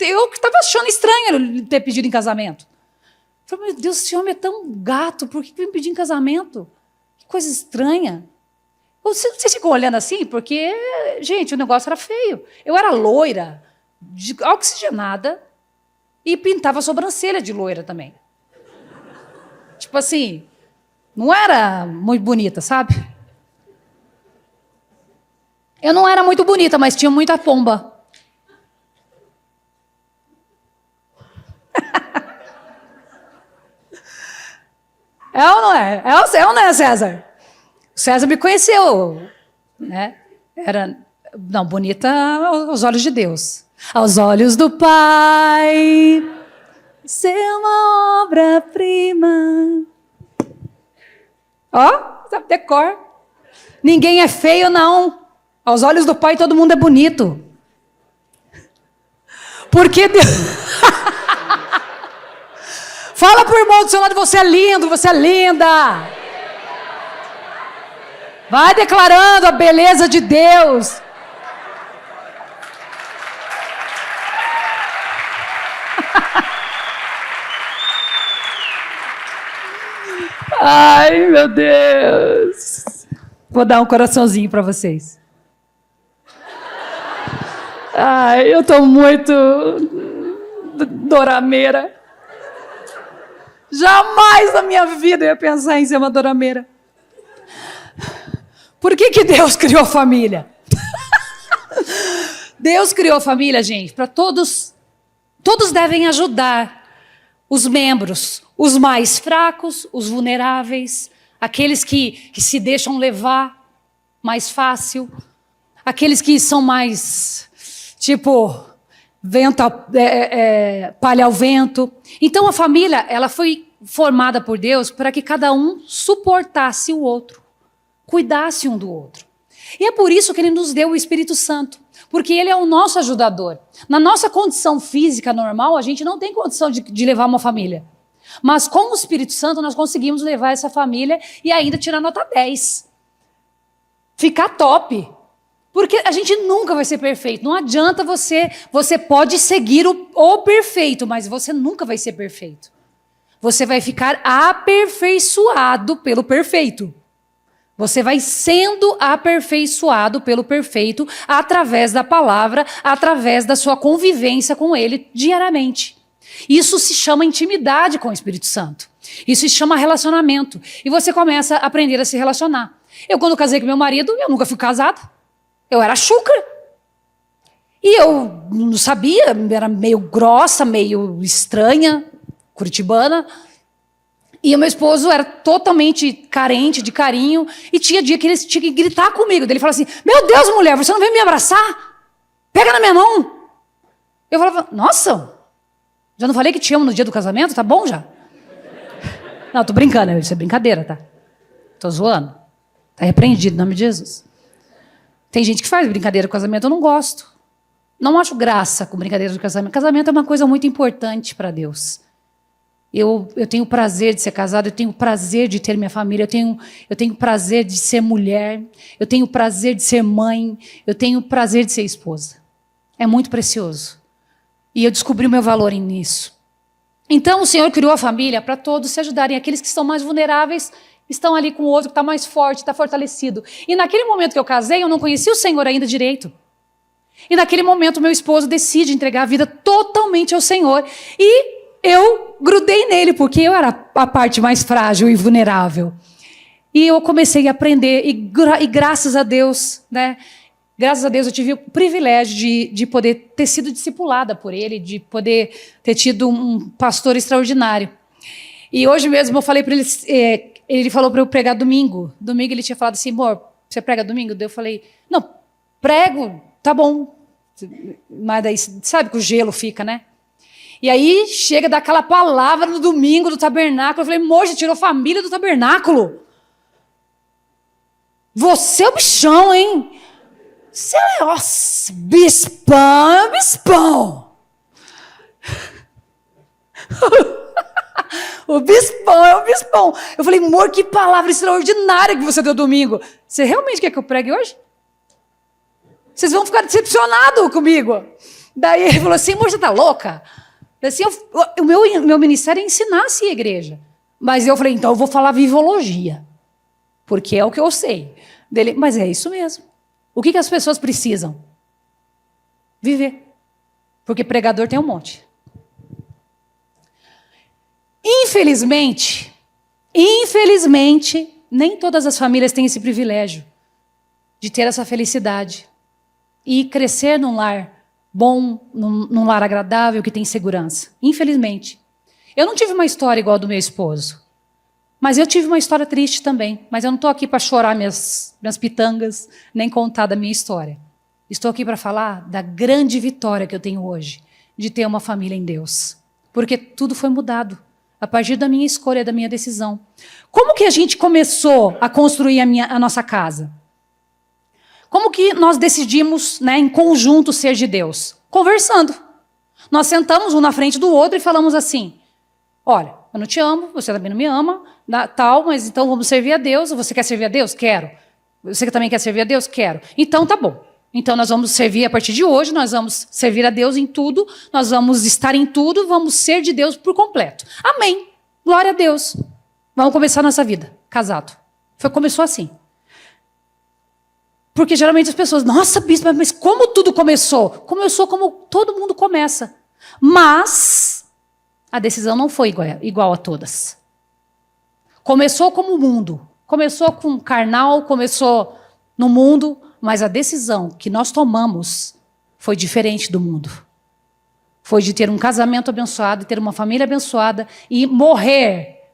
Eu que estava achando estranho ele ter pedido em casamento. Eu falei, meu Deus, esse homem é tão gato, por que ele me pediu em casamento? Que coisa estranha. Vocês ficam olhando assim, porque, gente, o negócio era feio. Eu era loira, oxigenada, e pintava a sobrancelha de loira também. Tipo assim, não era muito bonita, sabe? Eu não era muito bonita, mas tinha muita pomba. É ou não é? É ou não é, César? O César me conheceu, né? Não, bonita aos olhos de Deus. Aos olhos do Pai, ser uma obra-prima. Ó, sabe decor. Ninguém é feio, não. Aos olhos do Pai, todo mundo é bonito. Porque Deus... Fala pro irmão do seu lado, você é lindo, você é linda. Vai declarando a beleza de Deus. Ai, meu Deus. Vou dar um coraçãozinho para vocês. Ai, eu tô muito dorameira. Jamais na minha vida eu ia pensar em ser uma dorameira. Por que Deus criou a família? Deus criou a família, gente, para todos. Todos devem ajudar os membros, os mais fracos, os vulneráveis, aqueles que se deixam levar mais fácil, aqueles que são mais, tipo, palha ao vento. Então a família, ela foi formada por Deus para que cada um suportasse o outro, cuidasse um do outro. E é por isso que Ele nos deu o Espírito Santo, porque Ele é o nosso ajudador. Na nossa condição física normal, a gente não tem condição de levar uma família. Mas com o Espírito Santo, nós conseguimos levar essa família e ainda tirar nota 10. Ficar top. Porque a gente nunca vai ser perfeito. Não adianta você pode seguir o perfeito, mas você nunca vai ser perfeito. Você vai ficar aperfeiçoado pelo perfeito. Você vai sendo aperfeiçoado pelo perfeito através da palavra, através da sua convivência com Ele diariamente. Isso se chama intimidade com o Espírito Santo. Isso se chama relacionamento. E você começa a aprender a se relacionar. Eu, quando casei com meu marido, eu nunca fui casada. Eu era chucra. E eu não sabia, era meio grossa, meio estranha, curitibana. E o meu esposo era totalmente carente de carinho. E tinha dia que ele tinha que gritar comigo. Ele falava assim, meu Deus, mulher, você não veio me abraçar? Pega na minha mão. Eu falava, nossa, já não falei que te amo no dia do casamento? Tá bom já? Não, tô brincando, isso é brincadeira, tá? Tô zoando. Tá repreendido em nome de Jesus. Tem gente que faz brincadeira com casamento, eu não gosto. Não acho graça com brincadeira de casamento. Casamento é uma coisa muito importante para Deus. Eu tenho prazer de ser casado, eu tenho prazer de ter minha família, eu tenho prazer de ser mulher, eu tenho prazer de ser mãe, eu tenho prazer de ser esposa. É muito precioso. E eu descobri o meu valor nisso. Então, o Senhor criou a família para todos se ajudarem. Aqueles que estão mais vulneráveis estão ali com o outro que está mais forte, está fortalecido. E naquele momento que eu casei, eu não conhecia o Senhor ainda direito. E naquele momento, meu esposo decide entregar a vida totalmente ao Senhor. E eu grudei nele, porque eu era a parte mais frágil e vulnerável. E eu comecei a aprender, e graças a Deus, né? Graças a Deus eu tive o privilégio de poder ter sido discipulada por ele, de poder ter tido um pastor extraordinário. E hoje mesmo eu falei para ele falou para eu pregar domingo. Domingo ele tinha falado assim, amor, você prega domingo? Daí eu falei, não, prego, tá bom. Mas daí, sabe que o gelo fica, né? E aí chega daquela palavra no domingo do tabernáculo. Eu falei, amor, você tirou a família do tabernáculo. Você é o bichão, hein? Você é, nossa, bispão é o bispão. O bispão é o bispão. Eu falei, amor, que palavra extraordinária que você deu domingo. Você realmente quer que eu pregue hoje? Vocês vão ficar decepcionados comigo. Daí ele falou assim, amor, você tá louca? Assim, o meu ministério é ensinar assim a igreja. Mas eu falei, então eu vou falar vivologia. Porque é o que eu sei. Dele, mas é isso mesmo. O que as pessoas precisam? Viver. Porque pregador tem um monte. Infelizmente, nem todas as famílias têm esse privilégio de ter essa felicidade e crescer num lar bom, num lar agradável, que tem segurança. Infelizmente. Eu não tive uma história igual a do meu esposo. Mas eu tive uma história triste também. Mas eu não estou aqui para chorar minhas pitangas, nem contar da minha história. Estou aqui para falar da grande vitória que eu tenho hoje, de ter uma família em Deus. Porque tudo foi mudado a partir da minha escolha, da minha decisão. Como que a gente começou a construir a nossa casa? Como que nós decidimos, né, em conjunto ser de Deus? Conversando. Nós sentamos um na frente do outro e falamos assim, olha, eu não te amo, você também não me ama, tal, mas então vamos servir a Deus. Você quer servir a Deus? Quero. Você também quer servir a Deus? Quero. Então tá bom. Então nós vamos servir a partir de hoje, nós vamos servir a Deus em tudo, nós vamos estar em tudo, vamos ser de Deus por completo. Amém. Glória a Deus. Vamos começar a nossa vida, casado. Começou assim. Porque geralmente as pessoas, nossa, bispo, mas como tudo começou? Começou como todo mundo começa. Mas a decisão não foi igual a todas. Começou como o mundo. Começou com carnal, começou no mundo, mas a decisão que nós tomamos foi diferente do mundo. Foi de ter um casamento abençoado, ter uma família abençoada e morrer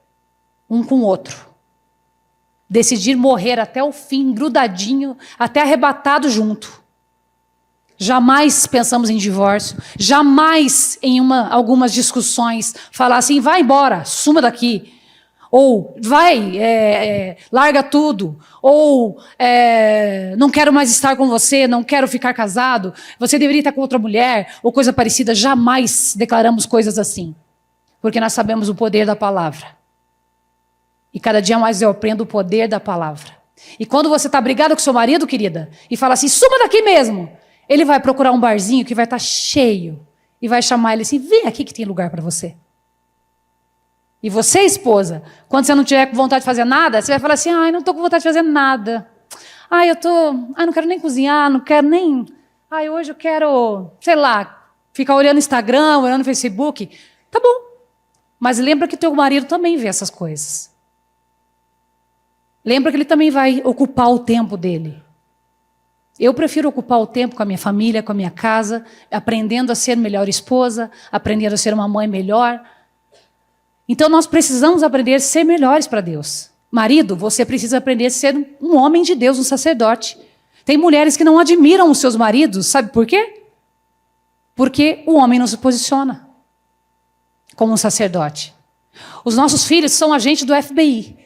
um com o outro. Decidir morrer até o fim, grudadinho, até arrebatado junto. Jamais pensamos em divórcio, jamais em algumas discussões falar assim, vai embora, suma daqui. Ou vai, larga tudo. Ou não quero mais estar com você, não quero ficar casado, você deveria estar com outra mulher, ou coisa parecida. Jamais declaramos coisas assim. Porque nós sabemos o poder da palavra. E cada dia mais eu aprendo o poder da palavra. E quando você está brigada com seu marido, querida, e fala assim, suma daqui mesmo, ele vai procurar um barzinho que vai estar cheio e vai chamar ele assim, vem aqui que tem lugar para você. E você, esposa, quando você não tiver com vontade de fazer nada, você vai falar assim, ai, não estou com vontade de fazer nada. Ai, não quero nem cozinhar, não quero nem... Ai, hoje eu quero, sei lá, ficar olhando Instagram, olhando Facebook. Tá bom. Mas lembra que teu marido também vê essas coisas. Lembra que ele também vai ocupar o tempo dele. Eu prefiro ocupar o tempo com a minha família, com a minha casa, aprendendo a ser melhor esposa, aprendendo a ser uma mãe melhor. Então nós precisamos aprender a ser melhores para Deus. Marido, você precisa aprender a ser um homem de Deus, um sacerdote. Tem mulheres que não admiram os seus maridos, sabe por quê? Porque o homem não se posiciona como um sacerdote. Os nossos filhos são agentes do FBI.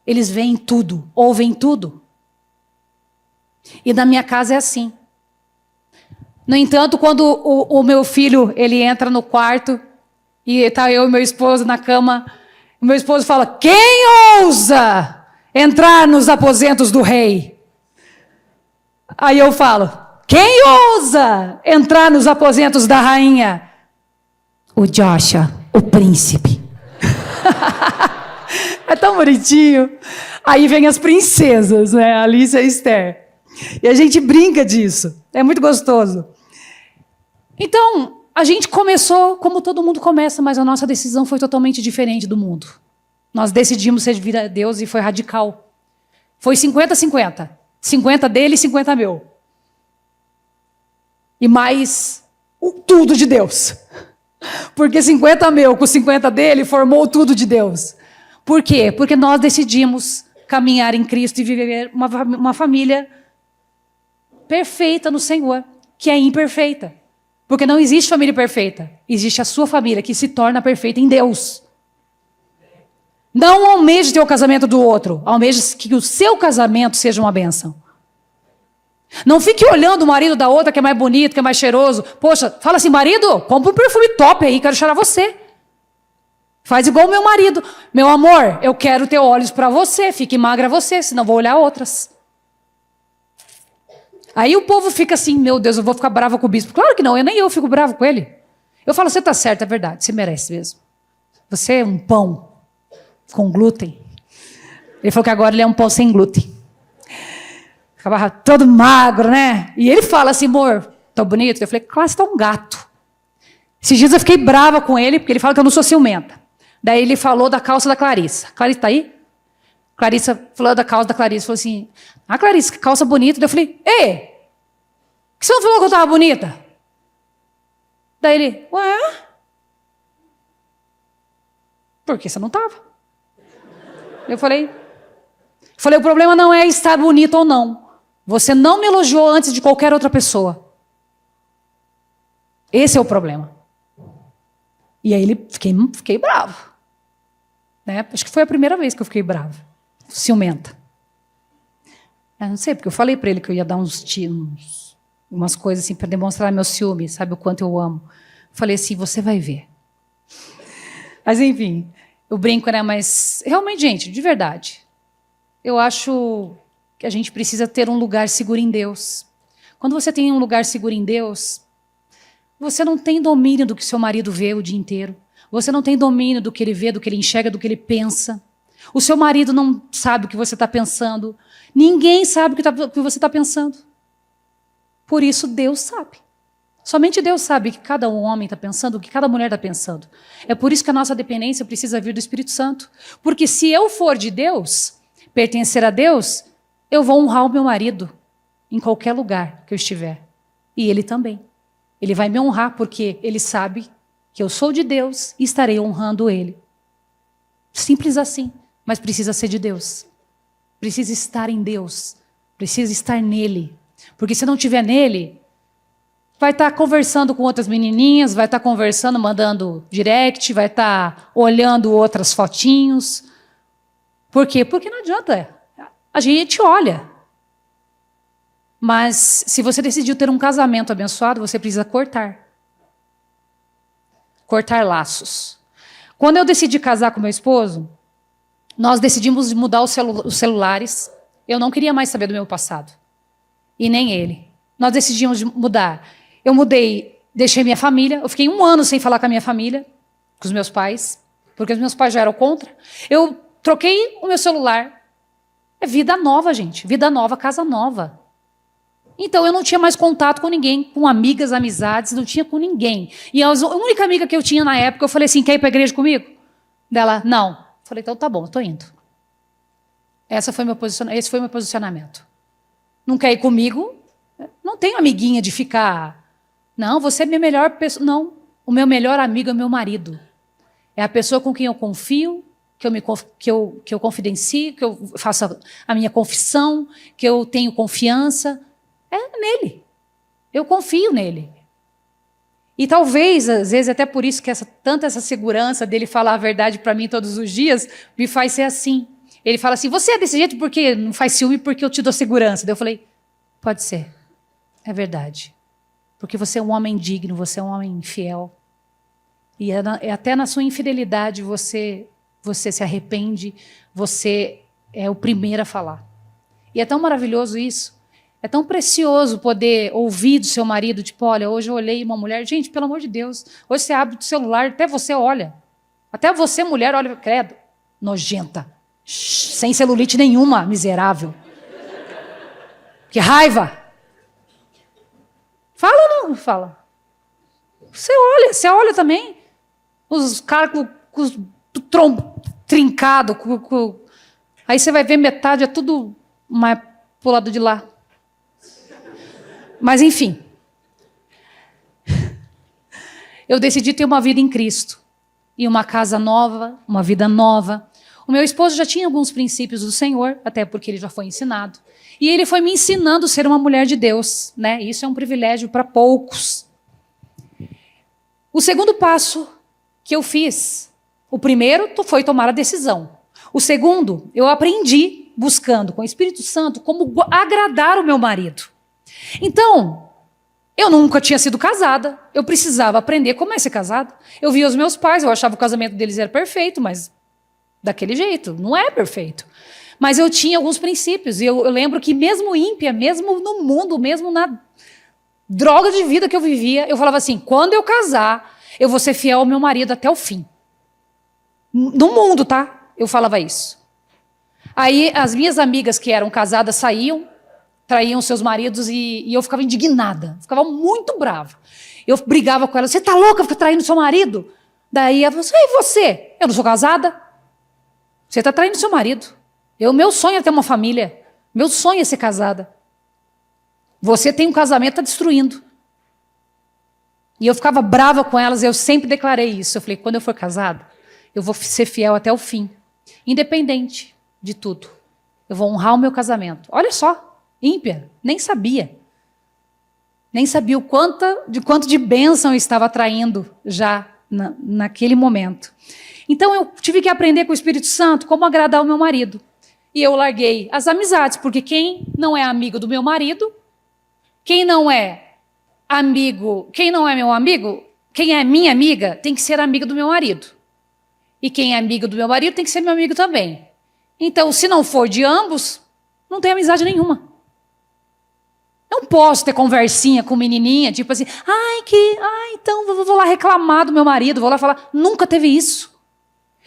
Eles veem tudo, ouvem tudo. E na minha casa é assim. No entanto, quando o meu filho ele entra no quarto e está eu e meu esposo na cama, o meu esposo fala: quem ousa entrar nos aposentos do rei? Aí eu falo: quem ousa entrar nos aposentos da rainha? O Joshua, o príncipe. É tão bonitinho. Aí vem as princesas, né? Alice e a Esther. E a gente brinca disso. É muito gostoso. Então, a gente começou como todo mundo começa, mas a nossa decisão foi totalmente diferente do mundo. Nós decidimos servir a Deus e foi radical. Foi 50-50. 50 dele e 50 meu. E mais tudo de Deus. Porque 50 meu com 50 dele formou tudo de Deus. Por quê? Porque nós decidimos caminhar em Cristo e viver uma família perfeita no Senhor, que é imperfeita. Porque não existe família perfeita. Existe a sua família que se torna perfeita em Deus. Não almeje ter o casamento do outro. Almeje que o seu casamento seja uma bênção. Não fique olhando o marido da outra que é mais bonito, que é mais cheiroso. Poxa, fala assim: marido, compra um perfume top aí, quero cheirar você. Faz igual o meu marido. Meu amor, eu quero ter olhos para você. Fique magra você, senão vou olhar outras. Aí o povo fica assim: meu Deus, eu vou ficar brava com o bispo. Claro que não, nem eu fico bravo com ele. Eu falo: você está certo, é verdade, você merece mesmo. Você é um pão com glúten. Ele falou que agora ele é um pão sem glúten. Ficava todo magro, né? E ele fala assim: amor, tá bonito? Eu falei: claro, você tá um gato. Esses dias eu fiquei brava com ele, porque ele fala que eu não sou ciumenta. Daí ele falou da calça da Clarissa. Clarissa tá aí? Clarissa falou da calça da Clarissa. Falou assim: ah, Clarissa, que calça bonita. Daí eu falei: ei, por que você não falou que eu estava bonita? Daí ele: ué? Por que você não estava? Eu falei: o problema não é estar bonita ou não. Você não me elogiou antes de qualquer outra pessoa. Esse é o problema. E aí ele fiquei bravo. Né? Acho que foi a primeira vez que eu fiquei bravo. Ciumenta. Eu não sei, porque eu falei para ele que eu ia dar umas coisas assim para demonstrar meu ciúme, sabe o quanto eu amo. Eu falei assim: você vai ver. Mas enfim, eu brinco, né? Mas realmente, gente, de verdade, eu acho que a gente precisa ter um lugar seguro em Deus. Quando você tem um lugar seguro em Deus, você não tem domínio do que seu marido vê o dia inteiro. Você não tem domínio do que ele vê, do que ele enxerga, do que ele pensa. O seu marido não sabe o que você está pensando. Ninguém sabe o que você está pensando. Por isso, Deus sabe. Somente Deus sabe o que cada homem está pensando, o que cada mulher está pensando. É por isso que a nossa dependência precisa vir do Espírito Santo. Porque se eu for de Deus, pertencer a Deus, eu vou honrar o meu marido em qualquer lugar que eu estiver. E ele também. Ele vai me honrar porque ele sabe que eu sou de Deus e estarei honrando ele. Simples assim, mas precisa ser de Deus. Precisa estar em Deus. Precisa estar nele. Porque se não estiver nele, vai estar conversando com outras menininhas, vai estar conversando, mandando direct, vai estar olhando outras fotinhos. Por quê? Porque não adianta. A gente olha. Mas se você decidiu ter um casamento abençoado, você precisa cortar. Cortar laços. Quando eu decidi casar com meu esposo, nós decidimos mudar os celulares. Eu não queria mais saber do meu passado. E nem ele. Nós decidimos mudar. Eu mudei, deixei minha família. Eu fiquei 1 ano sem falar com a minha família, com os meus pais, porque os meus pais já eram contra. Eu troquei o meu celular. É vida nova, gente. Vida nova, casa nova. Então, eu não tinha mais contato com ninguém, com amigas, amizades, não tinha com ninguém. E a única amiga que eu tinha na época, eu falei assim: quer ir para a igreja comigo? Dela: não. Eu falei: então tá bom, estou indo. Esse foi meu posicionamento. Não quer ir comigo? Não tenho amiguinha de ficar... Não, você é minha melhor pessoa. Não, o meu melhor amigo é meu marido. É a pessoa com quem eu confio, que eu confidencio, que eu faço a minha confissão, que eu tenho confiança. É nele. Eu confio nele. E talvez, às vezes, até por isso que tanta essa segurança dele falar a verdade para mim todos os dias, me faz ser assim. Ele fala assim, você é desse jeito porque não faz ciúme porque eu te dou segurança. Daí eu falei, pode ser, é verdade. Porque você é um homem digno, você é um homem fiel. E até na sua infidelidade você se arrepende, você é o primeiro a falar. E é tão maravilhoso isso. É tão precioso poder ouvir do seu marido, tipo, olha, hoje eu olhei uma mulher, gente, pelo amor de Deus, hoje você abre o celular, até você olha. Até você, mulher, olha, credo, nojenta, sem celulite nenhuma, miserável. Que raiva! Fala ou não fala? Você olha também. Os caras com os trombo trincado, aí você vai ver metade, é tudo mais pro lado de lá. Mas, enfim, eu decidi ter uma vida em Cristo. E uma casa nova, uma vida nova. O meu esposo já tinha alguns princípios do Senhor, até porque ele já foi ensinado. E ele foi me ensinando a ser uma mulher de Deus, né? Isso é um privilégio para poucos. O segundo passo que eu fiz, o primeiro foi tomar a decisão. O segundo, eu aprendi, buscando com o Espírito Santo, como agradar o meu marido. Então, eu nunca tinha sido casada, eu precisava aprender como é ser casada. Eu via os meus pais, eu achava que o casamento deles era perfeito, mas daquele jeito, não é perfeito. Mas eu tinha alguns princípios, e eu lembro que mesmo ímpia, mesmo no mundo, mesmo na droga de vida que eu vivia, eu falava assim, quando eu casar, eu vou ser fiel ao meu marido até o fim. No mundo, tá? Eu falava isso. Aí as minhas amigas que eram casadas saíam, traíam seus maridos e eu ficava indignada, ficava muito brava. Eu brigava com ela, você tá louca, fica traindo seu marido? Daí ela falou assim, e você? Eu não sou casada? Você tá traindo seu marido. Meu sonho é ter uma família, meu sonho é ser casada. Você tem um casamento, tá destruindo. E eu ficava brava com elas, eu sempre declarei isso. Eu falei, quando eu for casada, eu vou ser fiel até o fim, independente de tudo. Eu vou honrar o meu casamento. Olha só. Ímpia, nem sabia. Nem sabia de quanto de bênção eu estava atraindo já naquele momento. Então eu tive que aprender com o Espírito Santo como agradar o meu marido. E eu larguei as amizades, porque quem não é amigo do meu marido, quem não é meu amigo, quem é minha amiga, tem que ser amiga do meu marido. E quem é amigo do meu marido tem que ser meu amigo também. Então, se não for de ambos, não tem amizade nenhuma. Não posso ter conversinha com menininha, tipo assim, então vou lá reclamar do meu marido, vou lá falar. Nunca teve isso.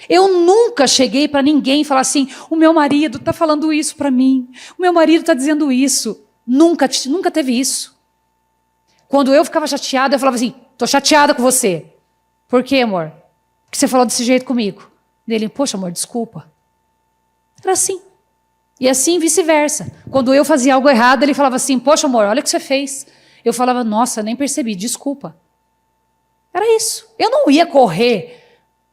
Eu nunca cheguei para ninguém e falar assim, o meu marido está falando isso para mim, o meu marido está dizendo isso. Nunca teve isso. Quando eu ficava chateada, eu falava assim, estou chateada com você. Por quê, amor? Porque você falou desse jeito comigo. Ele, poxa, amor, desculpa. Era assim. E assim vice-versa. Quando eu fazia algo errado, ele falava assim, poxa, amor, olha o que você fez. Eu falava, nossa, nem percebi, desculpa. Era isso. Eu não ia correr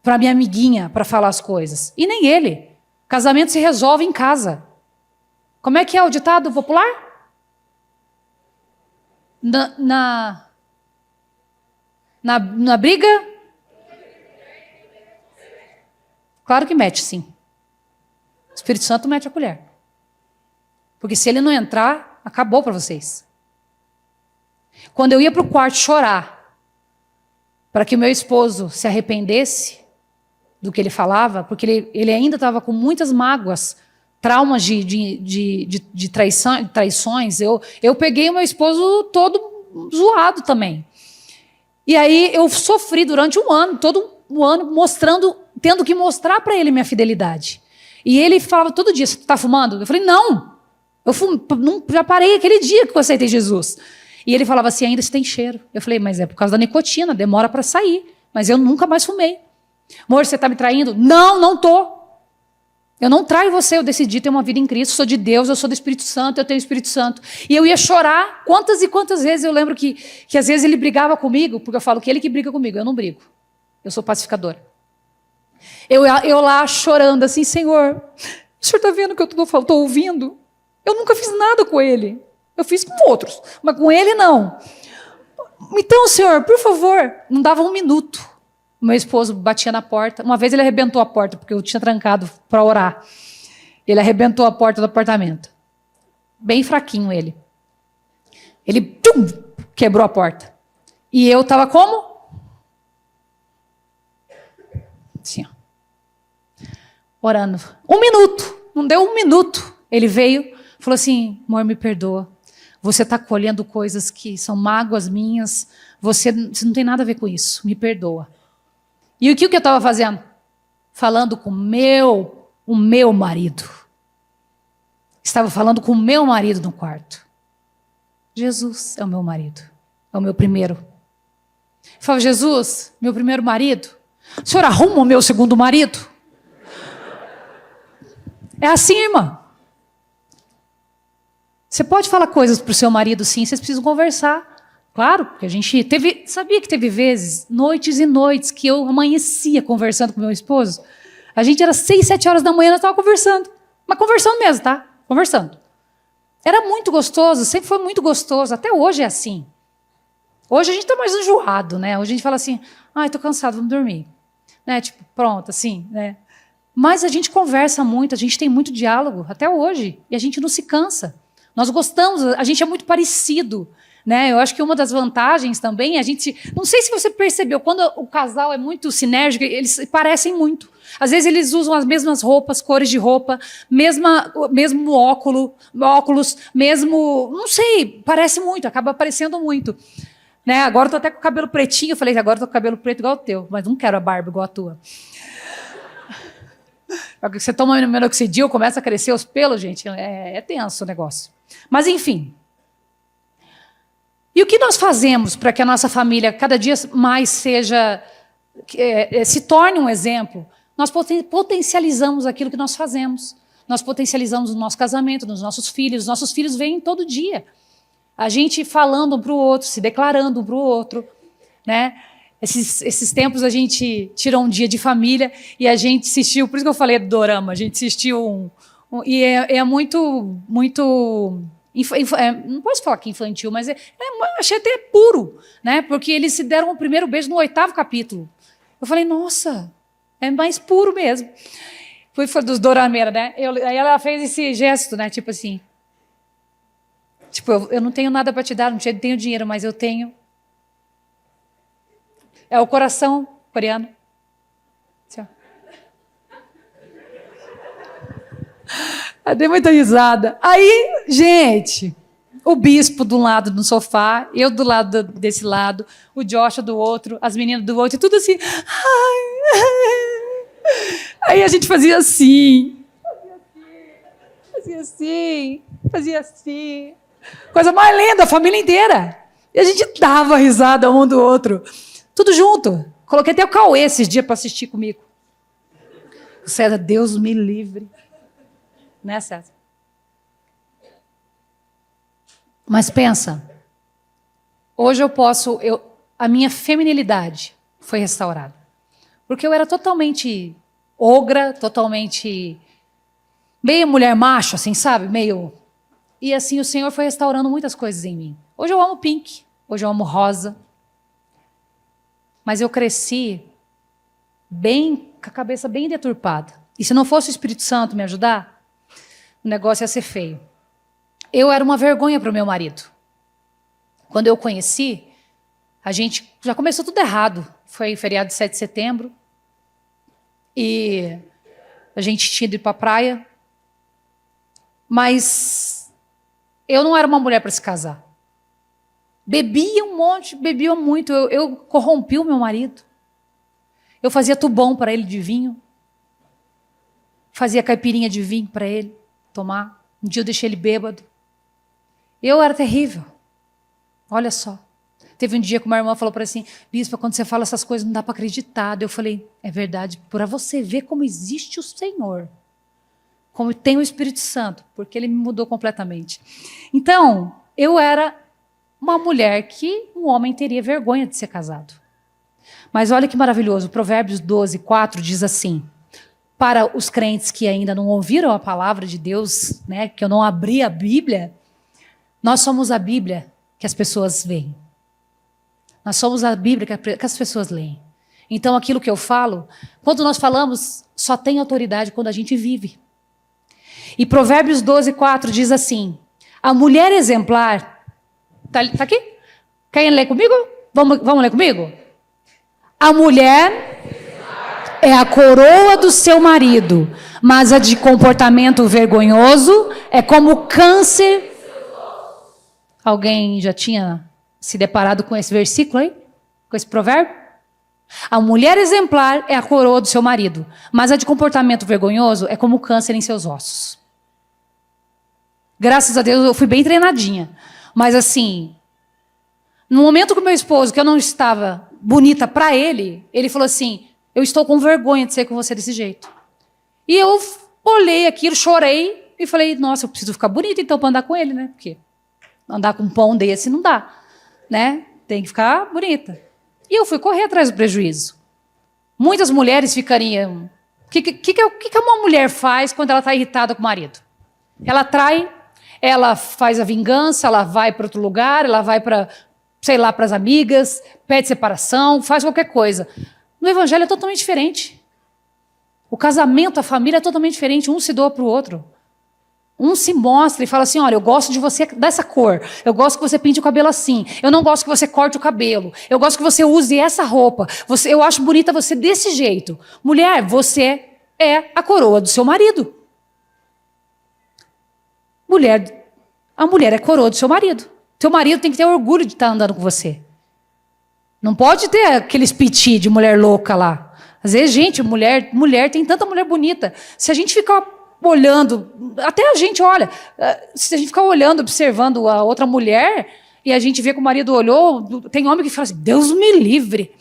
para minha amiguinha para falar as coisas. E nem ele. Casamento se resolve em casa. Como é que é o ditado popular? Na briga? Claro que mete, sim. O Espírito Santo mete a colher. Porque se ele não entrar, acabou para vocês. Quando eu ia para o quarto chorar, para que o meu esposo se arrependesse do que ele falava, porque ele ainda estava com muitas mágoas, traumas de traições, eu peguei o meu esposo todo zoado também. E aí eu sofri durante um ano, todo um ano, tendo que mostrar para ele minha fidelidade. E ele falava todo dia, você está fumando? Eu falei, não. Já parei aquele dia que eu aceitei Jesus. E ele falava assim, ainda você tem cheiro. Eu falei, mas é por causa da nicotina, demora para sair. Mas eu nunca mais fumei. Amor, você está me traindo? Não, não estou. Eu não traio você, eu decidi ter uma vida em Cristo, sou de Deus, eu sou do Espírito Santo, eu tenho o Espírito Santo. E eu ia chorar quantas e quantas vezes. Eu lembro que às vezes ele brigava comigo, porque eu falo que ele que briga comigo, eu não brigo. Eu sou pacificadora. Eu lá chorando assim, Senhor, o Senhor está vendo o que eu estou ouvindo? Eu nunca fiz nada com ele. Eu fiz com outros, mas com ele não. Então, senhor, por favor, não dava um minuto. O meu esposo batia na porta. Uma vez ele arrebentou a porta, porque eu tinha trancado para orar. Ele arrebentou a porta do apartamento. Bem fraquinho ele. Ele quebrou a porta. E eu estava como? Assim, ó. Orando. 1 minuto. Não deu 1 minuto. Ele veio, falou assim, amor, me perdoa. Você está colhendo coisas que são mágoas minhas. Você não tem nada a ver com isso. Me perdoa. E o que eu estava fazendo? Falando com o meu marido. Estava falando com o meu marido no quarto. Jesus é o meu marido. É o meu primeiro. Eu falava, Jesus, meu primeiro marido. O senhor arruma o meu segundo marido? É assim, irmã. Você pode falar coisas para o seu marido, sim. Vocês precisam conversar. Claro, porque a gente sabia que teve vezes, noites e noites, que eu amanhecia conversando com meu esposo. A gente era 6, 7 horas da manhã, nós estávamos conversando. Mas conversando mesmo, tá? Conversando. Era muito gostoso, sempre foi muito gostoso. Até hoje é assim. Hoje a gente está mais enjoado, né? Hoje a gente fala assim, ai, estou cansado, vamos dormir. Né? Tipo, pronto, assim, né? Mas a gente conversa muito, a gente tem muito diálogo, até hoje. E a gente não se cansa. Nós gostamos, a gente é muito parecido. Né? Eu acho que uma das vantagens também, a gente... Não sei se você percebeu, quando o casal é muito sinérgico, eles se parecem muito. Às vezes eles usam as mesmas roupas, cores de roupa, mesmo óculos, mesmo... Não sei, parece muito, acaba parecendo muito. Né? Agora eu estou até com o cabelo pretinho, eu falei, agora eu estou com o cabelo preto igual o teu, mas não quero a barba igual a tua. Você toma minoxidil, começa a crescer os pelos, gente, é tenso o negócio. Mas, enfim... E o que nós fazemos para que a nossa família cada dia mais se torne um exemplo? Nós potencializamos aquilo que nós fazemos. Nós potencializamos o nosso casamento, nos nossos filhos. Os nossos filhos vêm todo dia. A gente falando um para o outro, se declarando um para o outro. Né? Esses tempos a gente tirou um dia de família e a gente assistiu, por isso que eu falei do dorama, a gente assistiu e é muito... não posso falar que infantil, mas achei até puro, né? Porque eles se deram o primeiro beijo no 8º capítulo. Eu falei, nossa, é mais puro mesmo. Foi dos dorameiros, né? Aí ela fez esse gesto, né? Tipo assim, tipo, eu não tenho nada para te dar, não tenho dinheiro, mas eu tenho. É o coração coreano. Assim, ó. Eu dei muita risada. Aí, gente, o bispo do lado no sofá, eu do lado desse lado, o Joshua do outro, as meninas do outro, e tudo assim. Aí a gente fazia assim. Fazia assim. Coisa mais linda, a família inteira. E a gente dava risada um do outro. Tudo junto. Coloquei até o Cauê esses dias para assistir comigo. César, Deus me livre. Né, César? Mas pensa, hoje a minha feminilidade foi restaurada. Porque eu era totalmente ogra, totalmente meio mulher macho, assim, sabe? Meio... E assim, o Senhor foi restaurando muitas coisas em mim. Hoje eu amo pink, hoje eu amo rosa. Mas eu cresci bem, com a cabeça bem deturpada. E se não fosse o Espírito Santo me ajudar, o negócio ia ser feio. Eu era uma vergonha para o meu marido. Quando eu conheci, a gente já começou tudo errado. Foi feriado de 7 de setembro. E a gente tinha ido para a praia. Mas eu não era uma mulher para se casar. Bebia um monte, bebia muito. Eu corrompi o meu marido. Eu fazia tubão para ele de vinho. Fazia caipirinha de vinho para ele tomar. Um dia eu deixei ele bêbado. Eu era terrível. Olha só. Teve um dia que uma irmã falou para assim, bispa, quando você fala essas coisas não dá para acreditar. Eu falei, é verdade, para você ver como existe o Senhor. Como tem o Espírito Santo, porque ele me mudou completamente. Então, eu era uma mulher que um homem teria vergonha de ser casado. Mas olha que maravilhoso, Provérbios 12, 4 diz assim, para os crentes que ainda não ouviram a palavra de Deus, né, que eu não abri a Bíblia, nós somos a Bíblia que as pessoas veem. Nós somos a Bíblia que as pessoas leem. Então, aquilo que eu falo, quando nós falamos, só tem autoridade quando a gente vive. E Provérbios 12:4 diz assim: a mulher exemplar... Tá aqui? Querem ler comigo? Vamos ler comigo? A mulher é a coroa do seu marido, mas a de comportamento vergonhoso é como câncer. Alguém já tinha se deparado com esse versículo aí? Com esse provérbio? A mulher exemplar é a coroa do seu marido, mas a de comportamento vergonhoso é como câncer em seus ossos. Graças a Deus eu fui bem treinadinha. Mas assim, no momento com meu esposo, que eu não estava bonita para ele, ele falou assim: eu estou com vergonha de ser com você desse jeito. E eu olhei aquilo, chorei e falei: nossa, eu preciso ficar bonita então para andar com ele, né? Porque andar com um pão desse não dá, né? Tem que ficar bonita. E eu fui correr atrás do prejuízo. Muitas mulheres ficariam... O que uma mulher faz quando ela está irritada com o marido? Ela trai, ela faz a vingança, ela vai para outro lugar, ela vai para, sei lá, para as amigas, pede separação, faz qualquer coisa. No Evangelho é totalmente diferente. O casamento, a família é totalmente diferente. Um se doa para o outro. Um se mostra e fala assim: olha, eu gosto de você dessa cor, eu gosto que você pinte o cabelo assim, eu não gosto que você corte o cabelo, eu gosto que você use essa roupa, eu acho bonita você desse jeito. Mulher, você é a coroa do seu marido. A mulher é a coroa do seu marido. Seu marido tem que ter orgulho de estar andando com você. Não pode ter aqueles piti de mulher louca lá. Às vezes, gente, mulher tem tanta mulher bonita. Se a gente ficar olhando, até a gente olha, se a gente ficar olhando, observando a outra mulher, e a gente vê que o marido olhou, tem homem que fala assim: Deus me livre,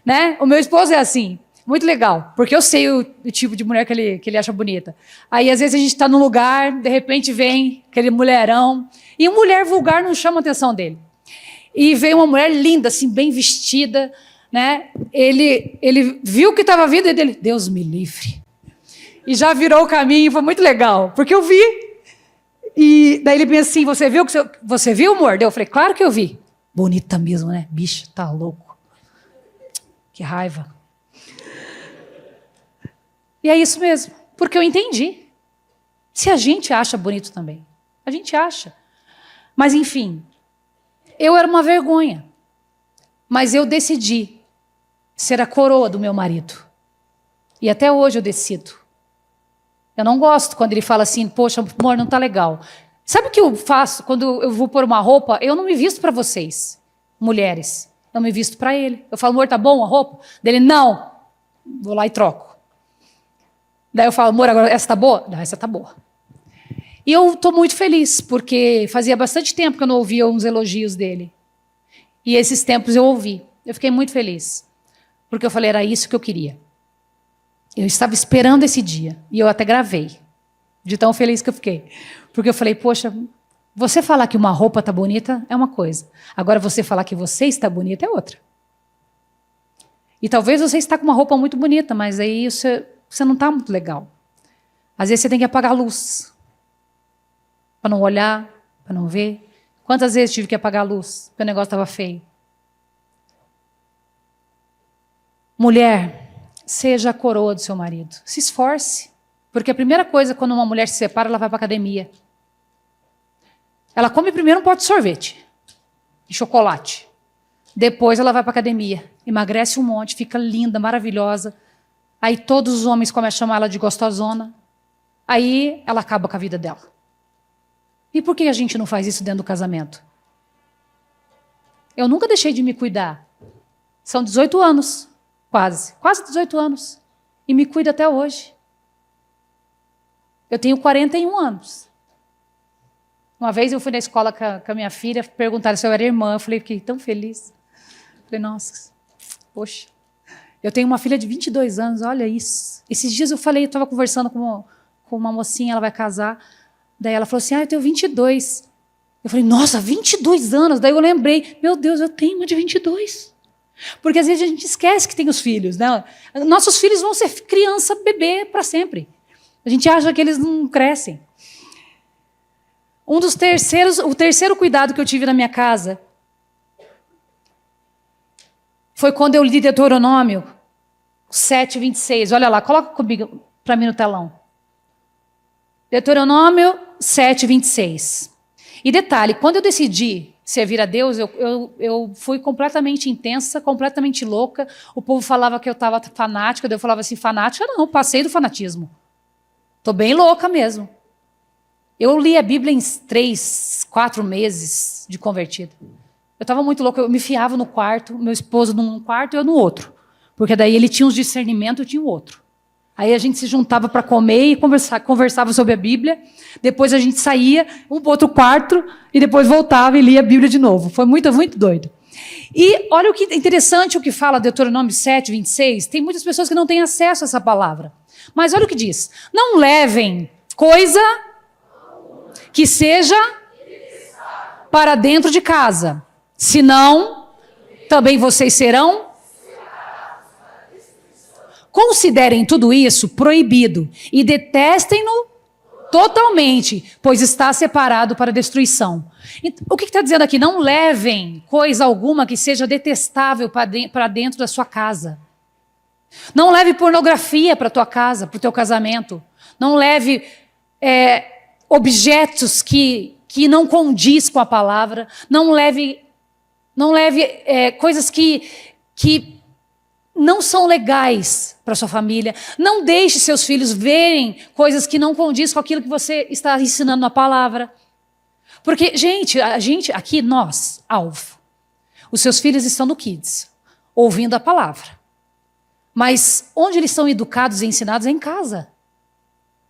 né? O meu esposo é assim, muito legal, porque eu sei o tipo de mulher que ele acha bonita. Aí às vezes a gente está num lugar, de repente vem aquele mulherão, e mulher vulgar não chama a atenção dele. E veio uma mulher linda, assim, bem vestida, né? Ele viu que estava vindo e dele: Deus me livre. E já virou o caminho, foi muito legal, porque eu vi. E daí ele pensa assim: você viu, amor? Eu falei: claro que eu vi. Bonita mesmo, né? Bicha, tá louco. Que raiva. E é isso mesmo, porque eu entendi. Se a gente acha bonito também, a gente acha. Mas enfim, eu era uma vergonha. Mas eu decidi ser a coroa do meu marido. E até hoje eu decido. Eu não gosto quando ele fala assim: poxa, amor, não tá legal. Sabe o que eu faço quando eu vou pôr uma roupa? Eu não me visto para vocês, mulheres. Eu me visto para ele. Eu falo: amor, tá bom a roupa? Dele: não. Vou lá e troco. Daí eu falo: amor, agora essa tá boa? Não, essa tá boa. E eu estou muito feliz, porque fazia bastante tempo que eu não ouvia uns elogios dele. E esses tempos eu ouvi. Eu fiquei muito feliz, porque eu falei: era isso que eu queria. Eu estava esperando esse dia, e eu até gravei, de tão feliz que eu fiquei. Porque eu falei: poxa, você falar que uma roupa está bonita é uma coisa. Agora, você falar que você está bonita é outra. E talvez você está com uma roupa muito bonita, mas aí você não está muito legal. Às vezes você tem que apagar a luz, para não olhar, para não ver. Quantas vezes tive que apagar a luz, porque o negócio estava feio. Mulher, seja a coroa do seu marido. Se esforce. Porque a primeira coisa, quando uma mulher se separa, ela vai para a academia. Ela come primeiro um pote de sorvete e chocolate. Depois ela vai para a academia. Emagrece um monte, fica linda, maravilhosa. Aí todos os homens começam a chamar ela de gostosona. Aí ela acaba com a vida dela. E por que a gente não faz isso dentro do casamento? Eu nunca deixei de me cuidar. São 18 anos. Quase 18 anos. E me cuido até hoje. Eu tenho 41 anos. Uma vez eu fui na escola com a minha filha, perguntaram se eu era irmã. Eu falei: fiquei tão feliz. Falei: nossa, poxa. Eu tenho uma filha de 22 anos, olha isso. Esses dias eu estava conversando com uma mocinha, ela vai casar. Daí ela falou assim: eu tenho 22. Eu falei: nossa, 22 anos. Daí eu lembrei: meu Deus, eu tenho uma de 22. Porque às vezes a gente esquece que tem os filhos, né? Nossos filhos vão ser criança, bebê para sempre. A gente acha que eles não crescem. O terceiro cuidado que eu tive na minha casa foi quando eu li Deuteronômio 7:26. Olha lá, coloca comigo para mim no telão. Deuteronômio 7:26. E detalhe, quando eu decidi servir a Deus, eu fui completamente intensa, completamente louca. O povo falava que eu estava fanática, eu falava assim, fanática não, passei do fanatismo. Estou bem louca mesmo. Eu li a Bíblia em 3, 4 meses de convertida. Eu estava muito louca, eu me enfiava no quarto, meu esposo num quarto e eu no outro. Porque daí ele tinha uns discernimentos, eu tinha o outro. Aí a gente se juntava para comer e conversava sobre a Bíblia. Depois a gente saía, um para outro quarto, e depois voltava e lia a Bíblia de novo. Foi muito, muito doido. E olha o que interessante o que fala Deuteronômio 7:26. Tem muitas pessoas que não têm acesso a essa palavra. Mas olha o que diz. Não levem coisa que seja para dentro de casa. Senão, também vocês serão. Considerem tudo isso proibido e detestem-no totalmente, pois está separado para destruição. O que está dizendo aqui? Não levem coisa alguma que seja detestável para dentro da sua casa. Não leve pornografia para a tua casa, para o teu casamento. Não leve objetos que não condiz com a palavra. Não leve coisas que não são legais para sua família. Não deixe seus filhos verem coisas que não condiz com aquilo que você está ensinando na palavra. Porque, a gente aqui, nós, alvo, os seus filhos estão no Kids, ouvindo a palavra. Mas onde eles são educados e ensinados é em casa.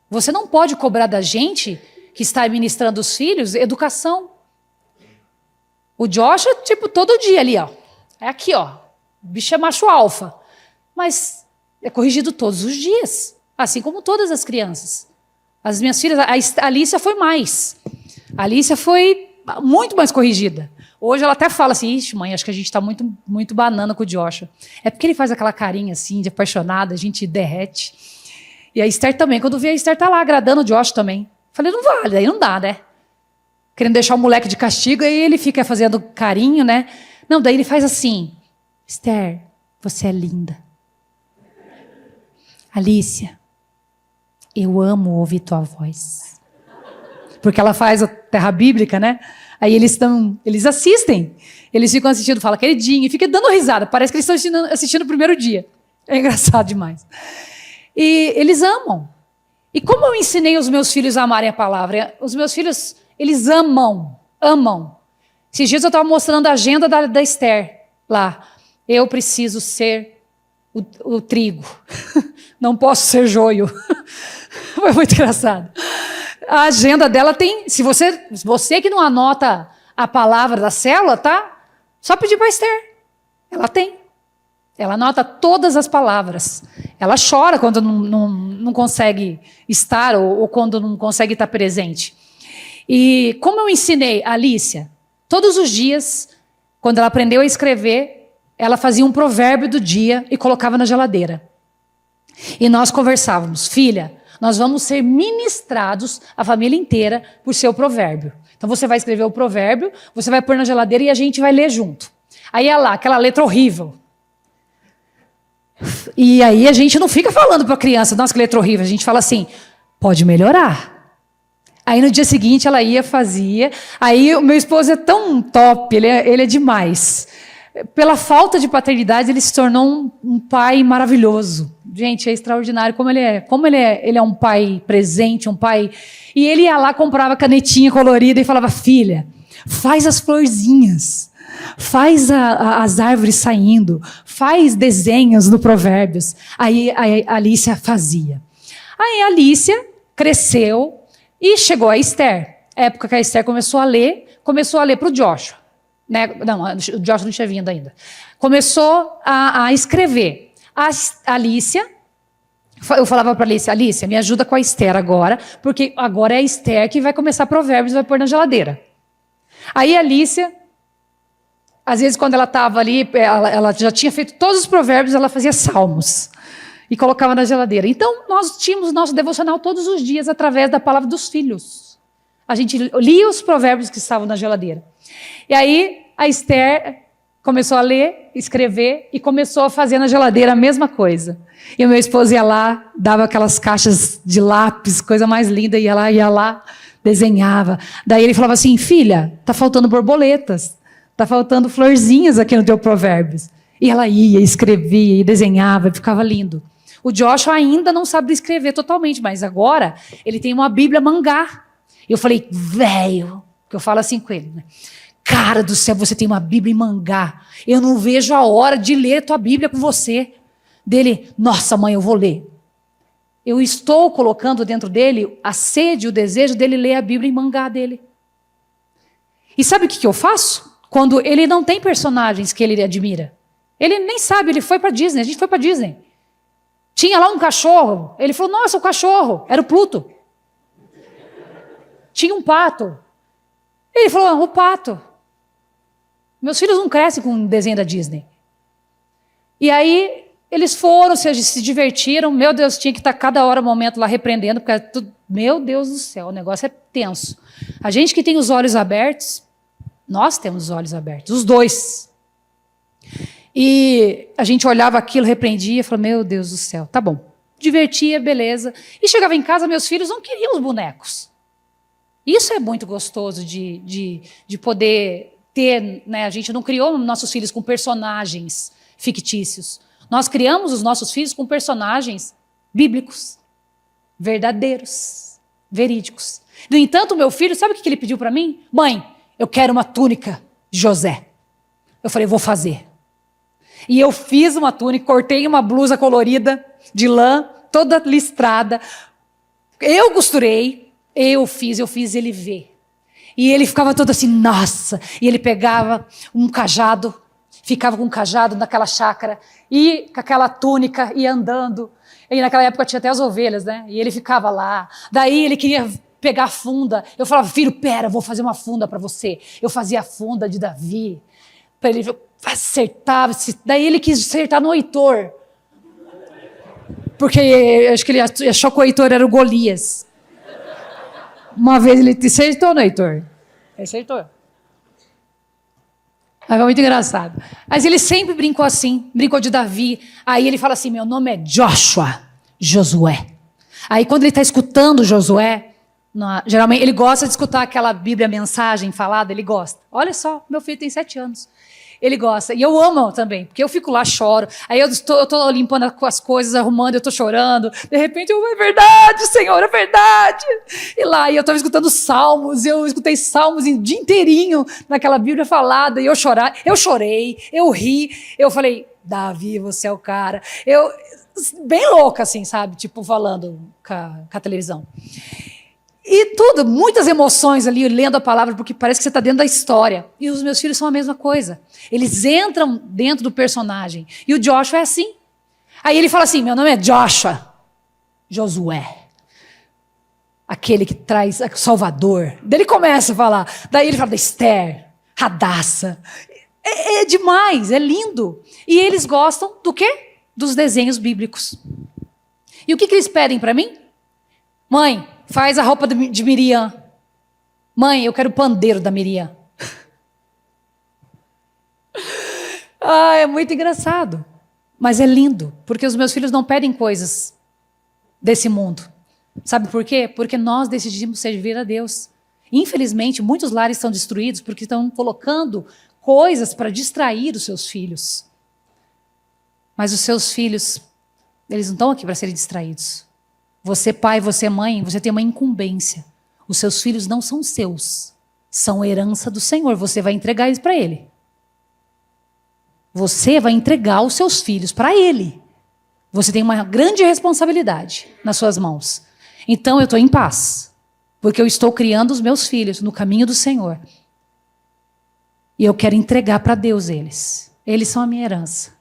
Você não pode cobrar da gente, que está ministrando os filhos, educação. O Josh é todo dia ali, ó. É aqui, ó. O bicho é macho alfa. Mas é corrigido todos os dias. Assim como todas as crianças. As minhas filhas, a Alicia foi mais. A Alicia foi muito mais corrigida. Hoje ela até fala assim, ixi, mãe, acho que a gente está muito, muito banana com o Joshua. É porque ele faz aquela carinha assim, de apaixonada, a gente derrete. E a Esther também. Quando vê, a Esther está lá agradando o Joshua também. Falei, não vale, aí não dá, né? Querendo deixar o moleque de castigo, aí ele fica fazendo carinho, né? Não, daí ele faz assim, Esther, você é linda. Alicia, eu amo ouvir tua voz. Porque ela faz a terra bíblica, né? Aí eles assistem. Eles ficam assistindo, fala queridinho, e fica dando risada. Parece que eles estão assistindo o primeiro dia. É engraçado demais. E eles amam. E como eu ensinei os meus filhos a amarem a palavra? Os meus filhos, eles amam. Esses dias eu estava mostrando a agenda da Esther lá. Eu preciso ser o trigo. Não posso ser joio. Foi muito engraçado. A agenda dela tem... Se você que não anota a palavra da célula, tá? Só pedir para a Esther. Ela tem. Ela anota todas as palavras. Ela chora quando não consegue estar ou quando não consegue estar presente. E como eu ensinei a Alicia, todos os dias, quando ela aprendeu a escrever, ela fazia um provérbio do dia e colocava na geladeira. E nós conversávamos, filha, nós vamos ser ministrados, a família inteira, por seu provérbio. Então você vai escrever o provérbio, você vai pôr na geladeira e a gente vai ler junto. Aí é lá, aquela letra horrível. E aí a gente não fica falando para a criança, nossa, que letra horrível. A gente fala assim, pode melhorar. Aí no dia seguinte ela ia, fazia. Aí o meu esposo é tão top, ele é demais. Pela falta de paternidade, ele se tornou um pai maravilhoso. Gente, é extraordinário como ele é. Ele é um pai presente, um pai... E ele ia lá, comprava canetinha colorida e falava, filha, faz as florzinhas, faz as árvores saindo, faz desenhos no Provérbios. Aí a Alicia fazia. Aí a Alicia cresceu e chegou a Esther. Época que a Esther começou a ler para o Joshua. Né? Não, o Joshua não tinha vindo ainda. Começou a escrever. A Alicia, eu falava para a Alicia, me ajuda com a Esther agora, porque agora é a Esther que vai começar Provérbios e vai pôr na geladeira. Aí a Alicia, às vezes quando ela estava ali, ela já tinha feito todos os provérbios, ela fazia salmos e colocava na geladeira. Então, nós tínhamos nosso devocional todos os dias através da palavra dos filhos. A gente lia os provérbios que estavam na geladeira. E aí, a Esther, começou a ler, escrever e começou a fazer na geladeira a mesma coisa. E o meu esposo ia lá, dava aquelas caixas de lápis, coisa mais linda, ia lá, desenhava. Daí ele falava assim, filha, tá faltando borboletas, tá faltando florzinhas aqui no teu Provérbios. E ela ia, escrevia, e desenhava, e ficava lindo. O Joshua ainda não sabe escrever totalmente, mas agora ele tem uma Bíblia mangá. E eu falei, velho, que eu falo assim com ele, né? Cara do céu, você tem uma Bíblia em mangá. Eu não vejo a hora de ler a tua Bíblia com você. Dele, nossa mãe, eu vou ler. Eu estou colocando dentro dele a sede, o desejo dele ler a Bíblia em mangá dele. E sabe o que eu faço? Quando ele não tem personagens que ele admira. Ele nem sabe, ele foi para Disney, a gente foi para Disney. Tinha lá um cachorro. Ele falou, nossa, o cachorro. Era o Pluto. Tinha um pato. Ele falou, o pato. Meus filhos não crescem com um desenho da Disney. E aí, eles foram, se divertiram. Meu Deus, tinha que estar cada hora, momento lá, repreendendo, porque tudo... Meu Deus do céu, o negócio é tenso. A gente que tem os olhos abertos, nós temos os olhos abertos, os dois. E a gente olhava aquilo, repreendia, e falava, meu Deus do céu, tá bom. Divertia, beleza. E chegava em casa, meus filhos não queriam os bonecos. Isso é muito gostoso de poder ter, né? A gente não criou nossos filhos com personagens fictícios. Nós criamos os nossos filhos com personagens bíblicos, verdadeiros, verídicos. No entanto, o meu filho, sabe o que ele pediu para mim? Mãe, eu quero uma túnica de José. Eu falei, vou fazer. E eu fiz uma túnica, cortei uma blusa colorida de lã, toda listrada. Eu costurei, eu fiz ele ver. E ele ficava todo assim, nossa. E ele pegava um cajado, ficava com um cajado naquela chácara, e com aquela túnica, ia andando. E naquela época tinha até as ovelhas, né? E ele ficava lá. Daí ele queria pegar a funda. Eu falava, filho, pera, vou fazer uma funda para você. Eu fazia a funda de Davi. Para ele acertar. Daí ele quis acertar no Heitor. Porque acho que ele achou que o Heitor era o Golias. Uma vez ele acertou no Heitor. Acertou. Mas foi muito engraçado. Mas ele sempre brincou assim, brincou de Davi. Aí ele fala assim, meu nome é Joshua, Josué. Aí quando ele está escutando Josué, geralmente ele gosta de escutar aquela Bíblia mensagem falada, ele gosta. Olha só, meu filho tem 7 anos. Ele gosta. E eu amo também, porque eu fico lá, choro. Aí eu estou limpando as coisas, arrumando, eu estou chorando. De repente, é verdade, Senhor, é verdade. E lá, eu estava escutando salmos, eu escutei salmos o dia inteirinho naquela Bíblia falada, e eu chorei, eu ri. Eu falei, Davi, você é o cara. Bem louca, assim, sabe? Tipo, falando com a televisão. E tudo, muitas emoções ali, lendo a palavra, porque parece que você está dentro da história. E os meus filhos são a mesma coisa. Eles entram dentro do personagem. E o Joshua é assim. Aí ele fala assim, meu nome é Joshua, Josué. Aquele que traz o Salvador. Daí ele começa a falar. Daí ele fala da Esther, Radassa. É demais, é lindo. E eles gostam do quê? Dos desenhos bíblicos. E o que eles pedem para mim? Mãe, faz a roupa de Miriam. Mãe, eu quero o pandeiro da Miriam. É muito engraçado. Mas é lindo, porque os meus filhos não pedem coisas desse mundo. Sabe por quê? Porque nós decidimos servir a Deus. Infelizmente, muitos lares estão destruídos porque estão colocando coisas para distrair os seus filhos. Mas os seus filhos, eles não estão aqui para serem distraídos. Você pai, você mãe, você tem uma incumbência. Os seus filhos não são seus. São herança do Senhor. Você vai entregar eles para Ele. Você vai entregar os seus filhos para Ele. Você tem uma grande responsabilidade nas suas mãos. Então eu estou em paz. Porque eu estou criando os meus filhos no caminho do Senhor. E eu quero entregar para Deus eles. Eles são a minha herança.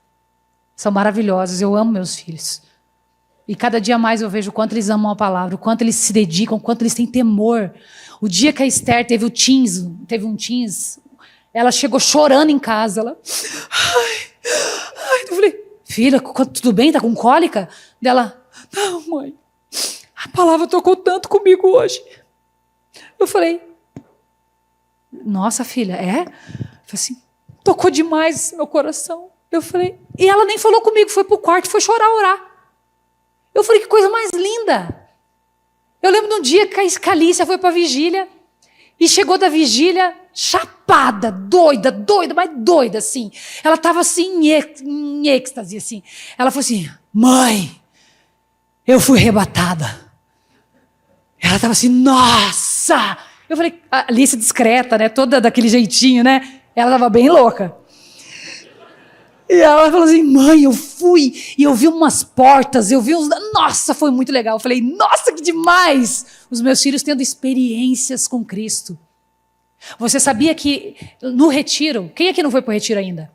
São maravilhosos. Eu amo meus filhos. E cada dia mais eu vejo o quanto eles amam a palavra, o quanto eles se dedicam, o quanto eles têm temor. O dia que a Esther teve um teens, ela chegou chorando em casa. Ela, eu falei, filha, tudo bem? Tá com cólica? Dela, não, mãe, a palavra tocou tanto comigo hoje. Eu falei, nossa, filha, é? Eu falei assim, tocou demais meu coração. Eu falei, e ela nem falou comigo, foi pro quarto, foi chorar, orar. Eu falei, que coisa mais linda. Eu lembro de um dia que a Calícia foi para a vigília e chegou da vigília chapada, doida, mas doida, assim. Ela estava assim, em êxtase, assim. Ela falou assim, mãe, eu fui arrebatada. Ela estava assim, nossa! Eu falei, a Alice discreta, né? Toda daquele jeitinho, né? Ela estava bem louca. E ela falou assim, mãe, eu fui e eu vi umas portas, eu vi uns... Nossa, foi muito legal. Eu falei, nossa, que demais! Os meus filhos tendo experiências com Cristo. Você sabia que no retiro... Quem aqui não foi para o retiro ainda?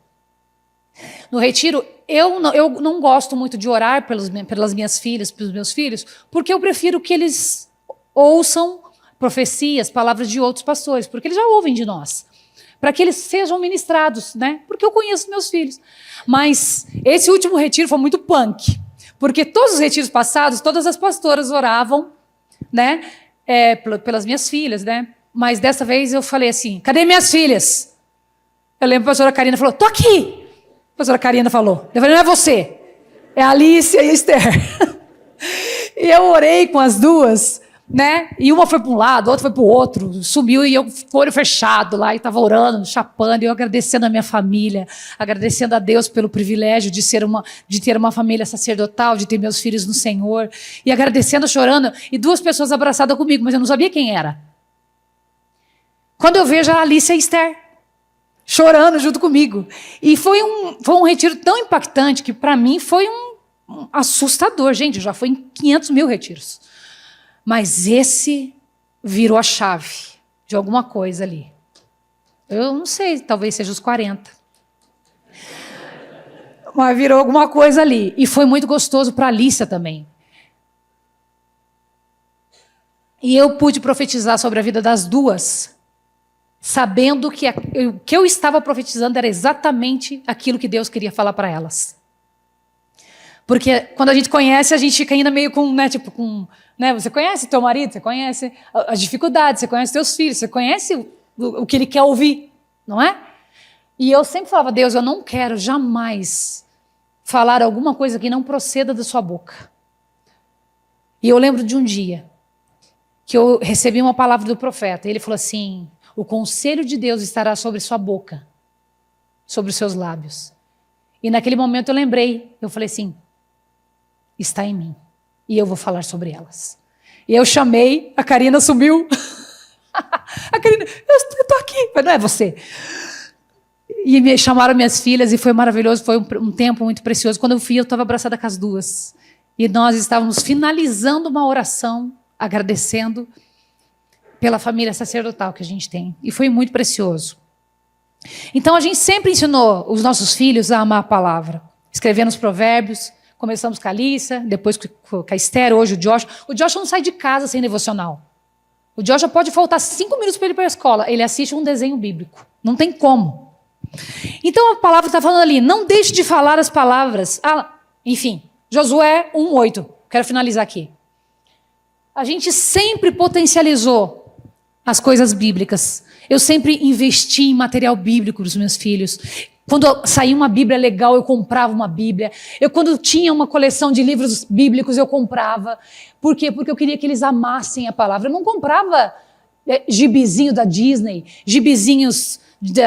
No retiro, eu não gosto muito de orar pelas minhas filhas, pelos meus filhos, porque eu prefiro que eles ouçam profecias, palavras de outros pastores, porque eles já ouvem de nós. Para que eles sejam ministrados, né? Porque eu conheço meus filhos. Mas esse último retiro foi muito punk, porque todos os retiros passados, todas as pastoras oravam, né? Pelas minhas filhas, né? Mas dessa vez eu falei assim, cadê minhas filhas? Eu lembro que a pastora Karina falou, tô aqui. A pastora Karina falou, eu falei, não é você, é a Alice e a Esther. E eu orei com as duas, né? E uma foi para um lado, a outra foi para o outro, subiu e eu com o olho fechado lá e estava orando, chapando, e eu agradecendo a minha família, agradecendo a Deus pelo privilégio de ter uma família sacerdotal, de ter meus filhos no Senhor, e agradecendo, chorando, e duas pessoas abraçadas comigo, mas eu não sabia quem era. Quando eu vejo a Alice e a Esther chorando junto comigo, e foi um retiro tão impactante que para mim foi um assustador, gente, já foi em 500 mil retiros. Mas esse virou a chave de alguma coisa ali. Eu não sei, talvez seja os 40. Mas virou alguma coisa ali. E foi muito gostoso para a Alícia também. E eu pude profetizar sobre a vida das duas, sabendo que o que eu estava profetizando era exatamente aquilo que Deus queria falar para elas. Porque quando a gente conhece, a gente fica ainda meio com, né, tipo, com... Né? Você conhece teu marido, você conhece as dificuldades, você conhece teus filhos, você conhece o que ele quer ouvir, não é? E eu sempre falava, Deus, eu não quero jamais falar alguma coisa que não proceda da sua boca. E eu lembro de um dia que eu recebi uma palavra do profeta, e ele falou assim, o conselho de Deus estará sobre sua boca, sobre os seus lábios. E naquele momento eu lembrei, eu falei assim, está em mim. E eu vou falar sobre elas. E eu chamei, a Karina sumiu. A Karina, eu estou aqui, mas não é você. E me chamaram minhas filhas e foi maravilhoso, foi um tempo muito precioso. Quando eu fui, eu estava abraçada com as duas. E nós estávamos finalizando uma oração, agradecendo pela família sacerdotal que a gente tem. E foi muito precioso. Então a gente sempre ensinou os nossos filhos a amar a palavra. Escrevendo os provérbios. Começamos com a Alícia, depois com a Esther, hoje o Joshua. O Joshua não sai de casa sem devocional. O Joshua pode faltar 5 minutos para ele ir para a escola. Ele assiste um desenho bíblico. Não tem como. Então a palavra está falando ali, não deixe de falar as palavras. Enfim, Josué 1:8. Quero finalizar aqui. A gente sempre potencializou as coisas bíblicas. Eu sempre investi em material bíblico para os meus filhos. Quando saía uma Bíblia legal, eu comprava uma Bíblia. Quando tinha uma coleção de livros bíblicos, eu comprava. Por quê? Porque eu queria que eles amassem a palavra. Eu não comprava gibizinho da Disney, gibizinhos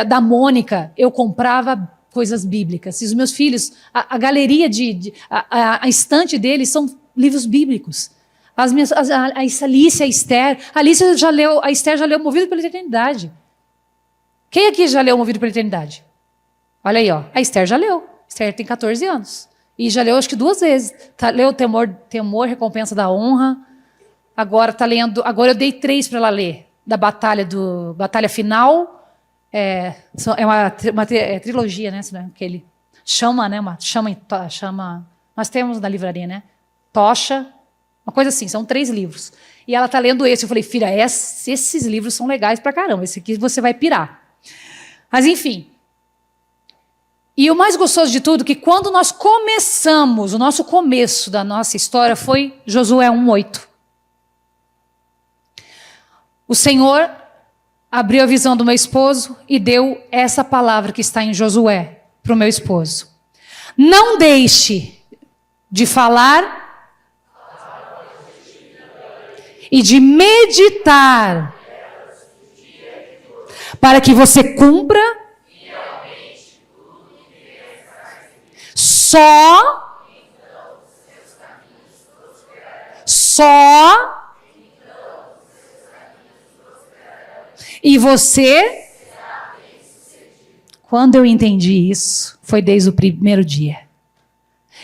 da Mônica. Eu comprava coisas bíblicas. E os meus filhos, a galeria, a estante deles são livros bíblicos. A Alice, a Esther. A Esther já leu Movido pela Eternidade. Quem aqui já leu Movido pela Eternidade? Olha aí, ó. A Esther já leu. A Esther tem 14 anos. E já leu, acho que 2 vezes. Leu Temor, Recompensa da Honra. Agora está lendo... Agora eu dei 3 para ela ler. Da Batalha Final. É uma trilogia, né? Aquele chama, né? Chama... Nós temos na livraria, né? Tocha. Uma coisa assim. São 3 livros. E ela está lendo esse. Eu falei, filha, esses livros são legais pra caramba. Esse aqui você vai pirar. Mas, enfim... E o mais gostoso de tudo é que quando nós começamos, o nosso começo da nossa história foi Josué 1:8. O Senhor abriu a visão do meu esposo e deu essa palavra que está em Josué para o meu esposo. Não deixe de falar e de meditar para que você cumpra só e você, quando eu entendi isso, foi desde o primeiro dia.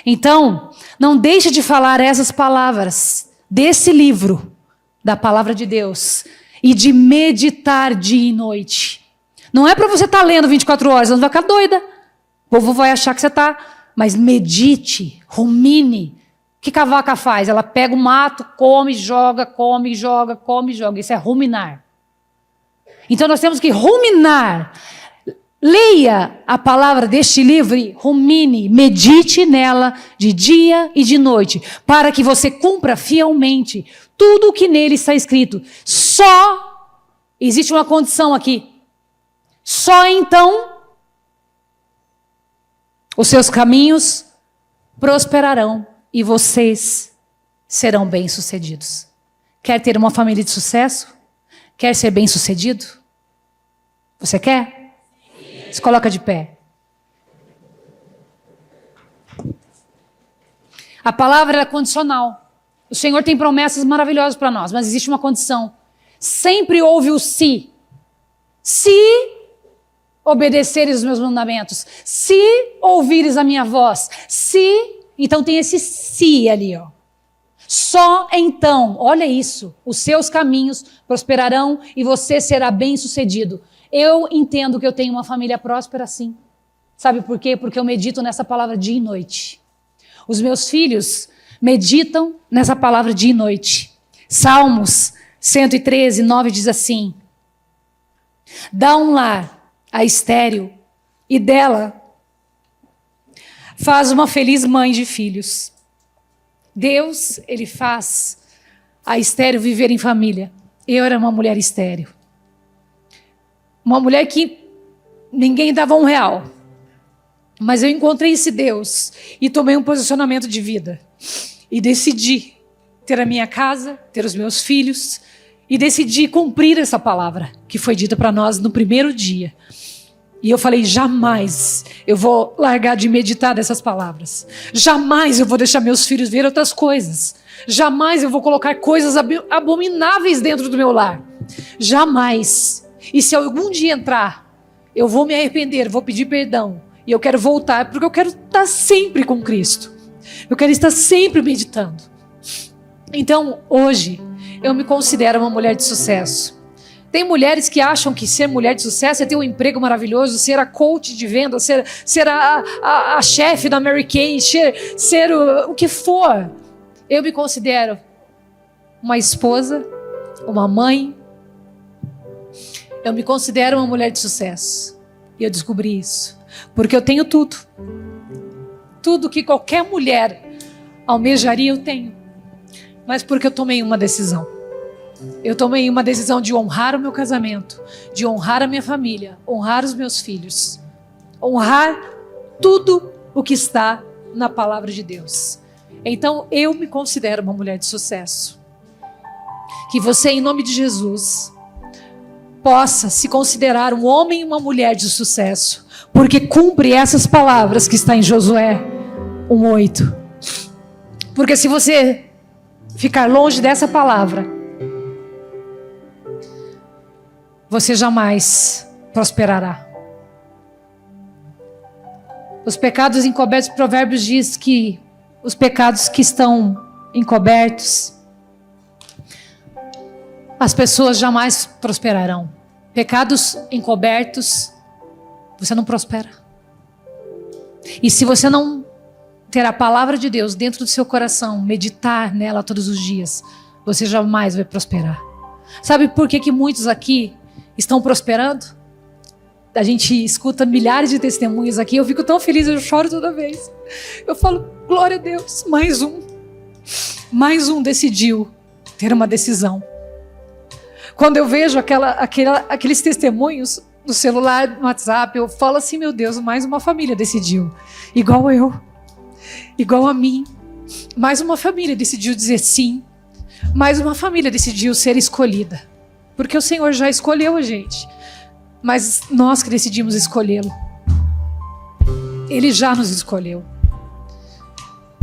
Então, não deixe de falar essas palavras desse livro, da palavra de Deus, e de meditar dia e noite. Não é para você estar lendo 24 horas, você não vai ficar doida. O povo vai achar que você está. Mas medite, rumine. O que a vaca faz? Ela pega o mato, come, joga, come, joga, come, joga. Isso é ruminar. Então nós temos que ruminar. Leia a palavra deste livro, rumine, medite nela de dia e de noite, para que você cumpra fielmente tudo o que nele está escrito. Só existe uma condição aqui. Só então os seus caminhos prosperarão e vocês serão bem-sucedidos. Quer ter uma família de sucesso? Quer ser bem-sucedido? Você quer? Se coloca de pé. A palavra é condicional. O Senhor tem promessas maravilhosas para nós, mas existe uma condição. Sempre houve o se. Se obedeceres os meus mandamentos, se ouvires a minha voz, se... Então tem esse se ali, ó. Só então, olha isso, os seus caminhos prosperarão e você será bem-sucedido. Eu entendo que eu tenho uma família próspera sim. Sabe por quê? Porque eu medito nessa palavra dia e noite. Os meus filhos meditam nessa palavra dia e noite. Salmos 113, 9 diz assim: dá um lar a estéril e dela faz uma feliz mãe de filhos. Deus, ele faz a estéril viver em família. Eu era uma mulher estéril. Uma mulher que ninguém dava R$1. Mas eu encontrei esse Deus e tomei um posicionamento de vida. E decidi ter a minha casa, ter os meus filhos. E decidi cumprir essa palavra que foi dita para nós no primeiro dia. E eu falei, jamais eu vou largar de meditar dessas palavras. Jamais eu vou deixar meus filhos ver outras coisas. Jamais eu vou colocar coisas abomináveis dentro do meu lar. Jamais. E se algum dia entrar, eu vou me arrepender, vou pedir perdão. E eu quero voltar, porque eu quero estar sempre com Cristo. Eu quero estar sempre meditando. Então, hoje, eu me considero uma mulher de sucesso. Tem mulheres que acham que ser mulher de sucesso é ter um emprego maravilhoso, ser a coach de venda, ser a chefe da Mary Kay, ser o que for. Eu me considero uma esposa, uma mãe. Eu me considero uma mulher de sucesso. E eu descobri isso. Porque eu tenho tudo. Tudo que qualquer mulher almejaria, eu tenho. Mas porque eu tomei uma decisão. Eu tomei uma decisão de honrar o meu casamento, de honrar a minha família, honrar os meus filhos, honrar tudo o que está na palavra de Deus. Então eu me considero uma mulher de sucesso. Que você, em nome de Jesus, possa se considerar um homem e uma mulher de sucesso, porque cumpre essas palavras que está em Josué 1:8. Porque se você ficar longe dessa palavra, você jamais prosperará. Os pecados encobertos, Provérbios diz que os pecados que estão encobertos, as pessoas jamais prosperarão. Pecados encobertos, você não prospera. E se você não ter a palavra de Deus dentro do seu coração, meditar nela todos os dias, você jamais vai prosperar. Sabe por que muitos aqui estão prosperando? A gente escuta milhares de testemunhos aqui, eu fico tão feliz, eu choro toda vez. Eu falo, glória a Deus, mais um decidiu ter uma decisão. Quando eu vejo aqueles testemunhos no celular, no WhatsApp, eu falo assim, meu Deus, mais uma família decidiu. Igual eu, igual a mim. Mais uma família decidiu dizer sim. Mais uma família decidiu ser escolhida. Porque o Senhor já escolheu a gente. Mas nós que decidimos escolhê-lo. Ele já nos escolheu.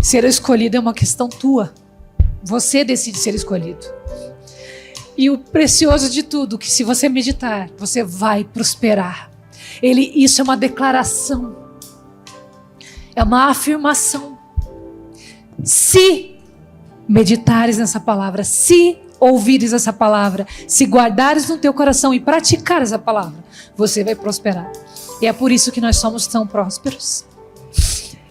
Ser escolhido é uma questão tua. Você decide ser escolhido. E o precioso de tudo, que se você meditar, você vai prosperar. Isso é uma declaração. É uma afirmação. Se meditares nessa palavra, se ouvires essa palavra, se guardares no teu coração e praticares a palavra, você vai prosperar. E é por isso que nós somos tão prósperos.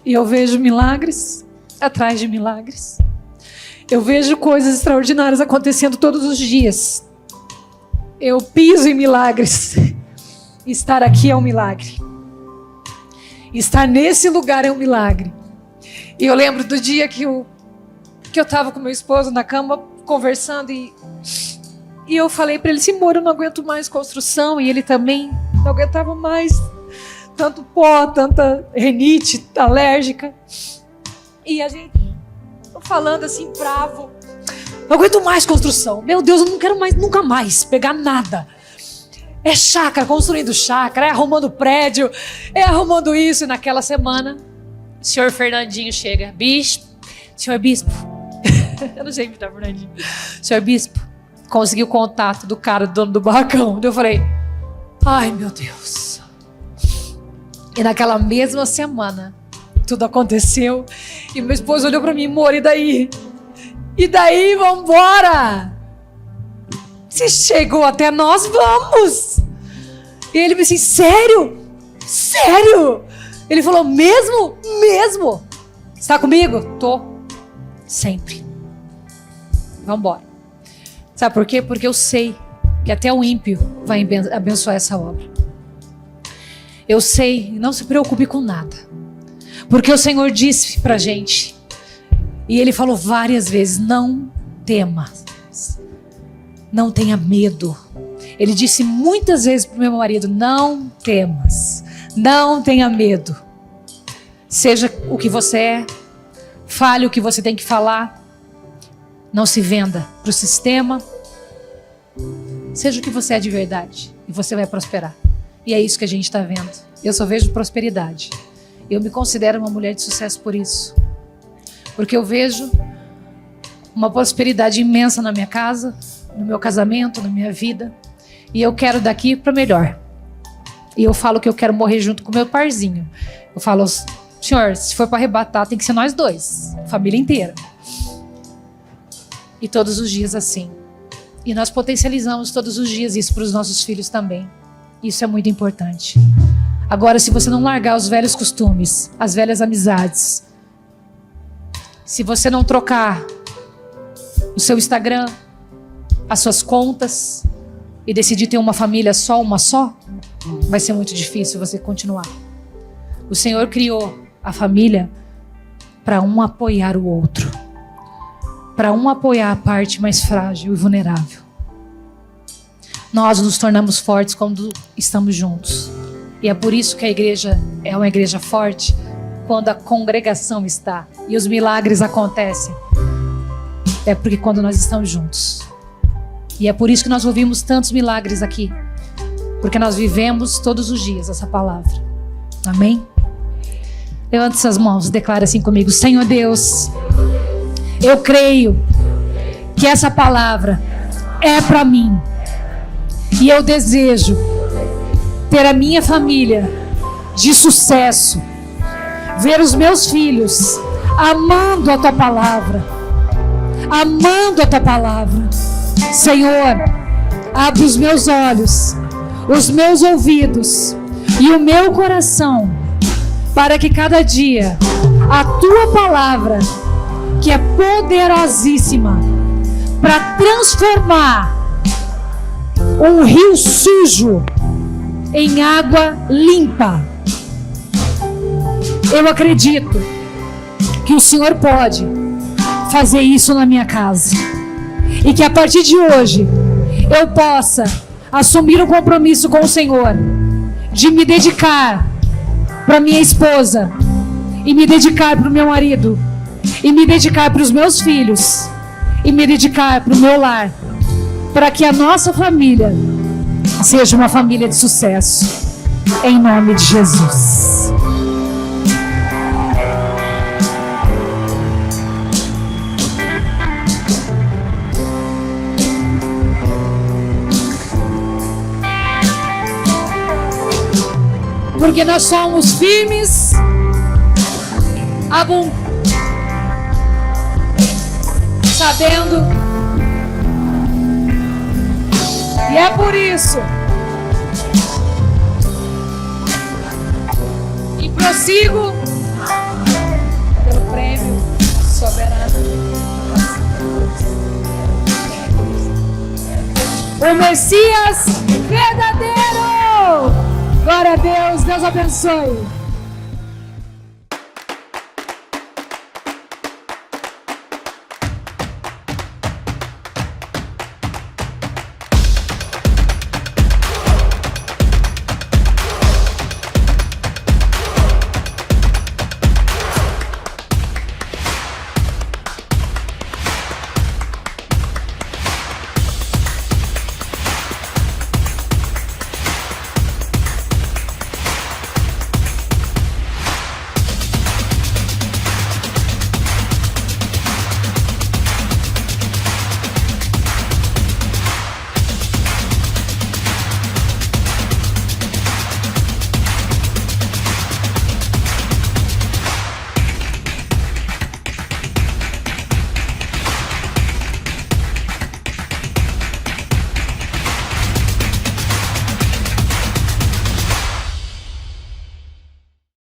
E eu vejo milagres atrás de milagres. Eu vejo coisas extraordinárias acontecendo todos os dias. Eu piso em milagres. Estar aqui é um milagre. Estar nesse lugar é um milagre. E eu lembro do dia que eu estava com meu esposo na cama, conversando, e eu falei para ele assim, amor, eu não aguento mais construção. E ele também não aguentava mais. Tanto pó, tanta rinite alérgica. E a gente falando assim, bravo. Não aguento mais construção. Meu Deus, eu não quero mais, nunca mais pegar nada. É chácara, construindo chácara, é arrumando prédio, é arrumando isso. E naquela semana, o senhor Fernandinho chega. Senhor bispo. Eu não sei imitar Fernandinho. Senhor bispo, conseguiu o contato do cara, do dono do barracão. Eu falei, ai meu Deus. E naquela mesma semana, tudo aconteceu. E meu esposo olhou pra mim, amor, e daí? E daí, vambora! Se chegou até nós, vamos! E ele me disse, sério? Sério? Ele falou, mesmo? Mesmo? Está comigo? Tô. Sempre. Vambora. Sabe por quê? Porque eu sei que até o ímpio vai abençoar essa obra. Eu sei, não se preocupe com nada. Porque o Senhor disse pra gente, e Ele falou várias vezes, não temas, não tenha medo. Ele disse muitas vezes pro meu marido, não temas, não tenha medo. Seja o que você é, fale o que você tem que falar, não se venda pro sistema, seja o que você é de verdade, e você vai prosperar. E é isso que a gente está vendo. Eu só vejo prosperidade. Eu me considero uma mulher de sucesso por isso. Porque eu vejo uma prosperidade imensa na minha casa, no meu casamento, na minha vida. E eu quero daqui para melhor. E eu falo que eu quero morrer junto com o meu parzinho. Eu falo, senhor, se for para arrebatar, tem que ser nós dois. Família inteira. E todos os dias assim. E nós potencializamos todos os dias isso para os nossos filhos também. Isso é muito importante. Agora, se você não largar os velhos costumes, as velhas amizades, se você não trocar o seu Instagram, as suas contas e decidir ter uma família só, vai ser muito difícil você continuar. O Senhor criou a família para um apoiar o outro, para um apoiar a parte mais frágil e vulnerável. Nós nos tornamos fortes quando estamos juntos. E é por isso que a igreja é uma igreja forte quando a congregação está e os milagres acontecem. É porque quando nós estamos juntos. E é por isso que nós ouvimos tantos milagres aqui. Porque nós vivemos todos os dias essa palavra. Amém? Levante suas mãos, declara assim comigo. Senhor Deus, eu creio que essa palavra é para mim. E eu desejo ter a minha família de sucesso. Ver os meus filhos amando a Tua palavra. Amando a Tua palavra. Senhor, abre os meus olhos, os meus ouvidos e o meu coração, para que cada dia a Tua palavra, que é poderosíssima para transformar um rio sujo em água limpa. Eu acredito que o Senhor pode fazer isso na minha casa. E que a partir de hoje eu possa assumir um compromisso com o Senhor de me dedicar para minha esposa, e me dedicar para o meu marido, e me dedicar para os meus filhos, e me dedicar para o meu lar, para que a nossa família seja uma família de sucesso, em nome de Jesus. Porque nós somos firmes, sabendo, e é por isso, e prossigo pelo prêmio soberano, o Messias verdadeiro. Glória a Deus, Deus abençoe.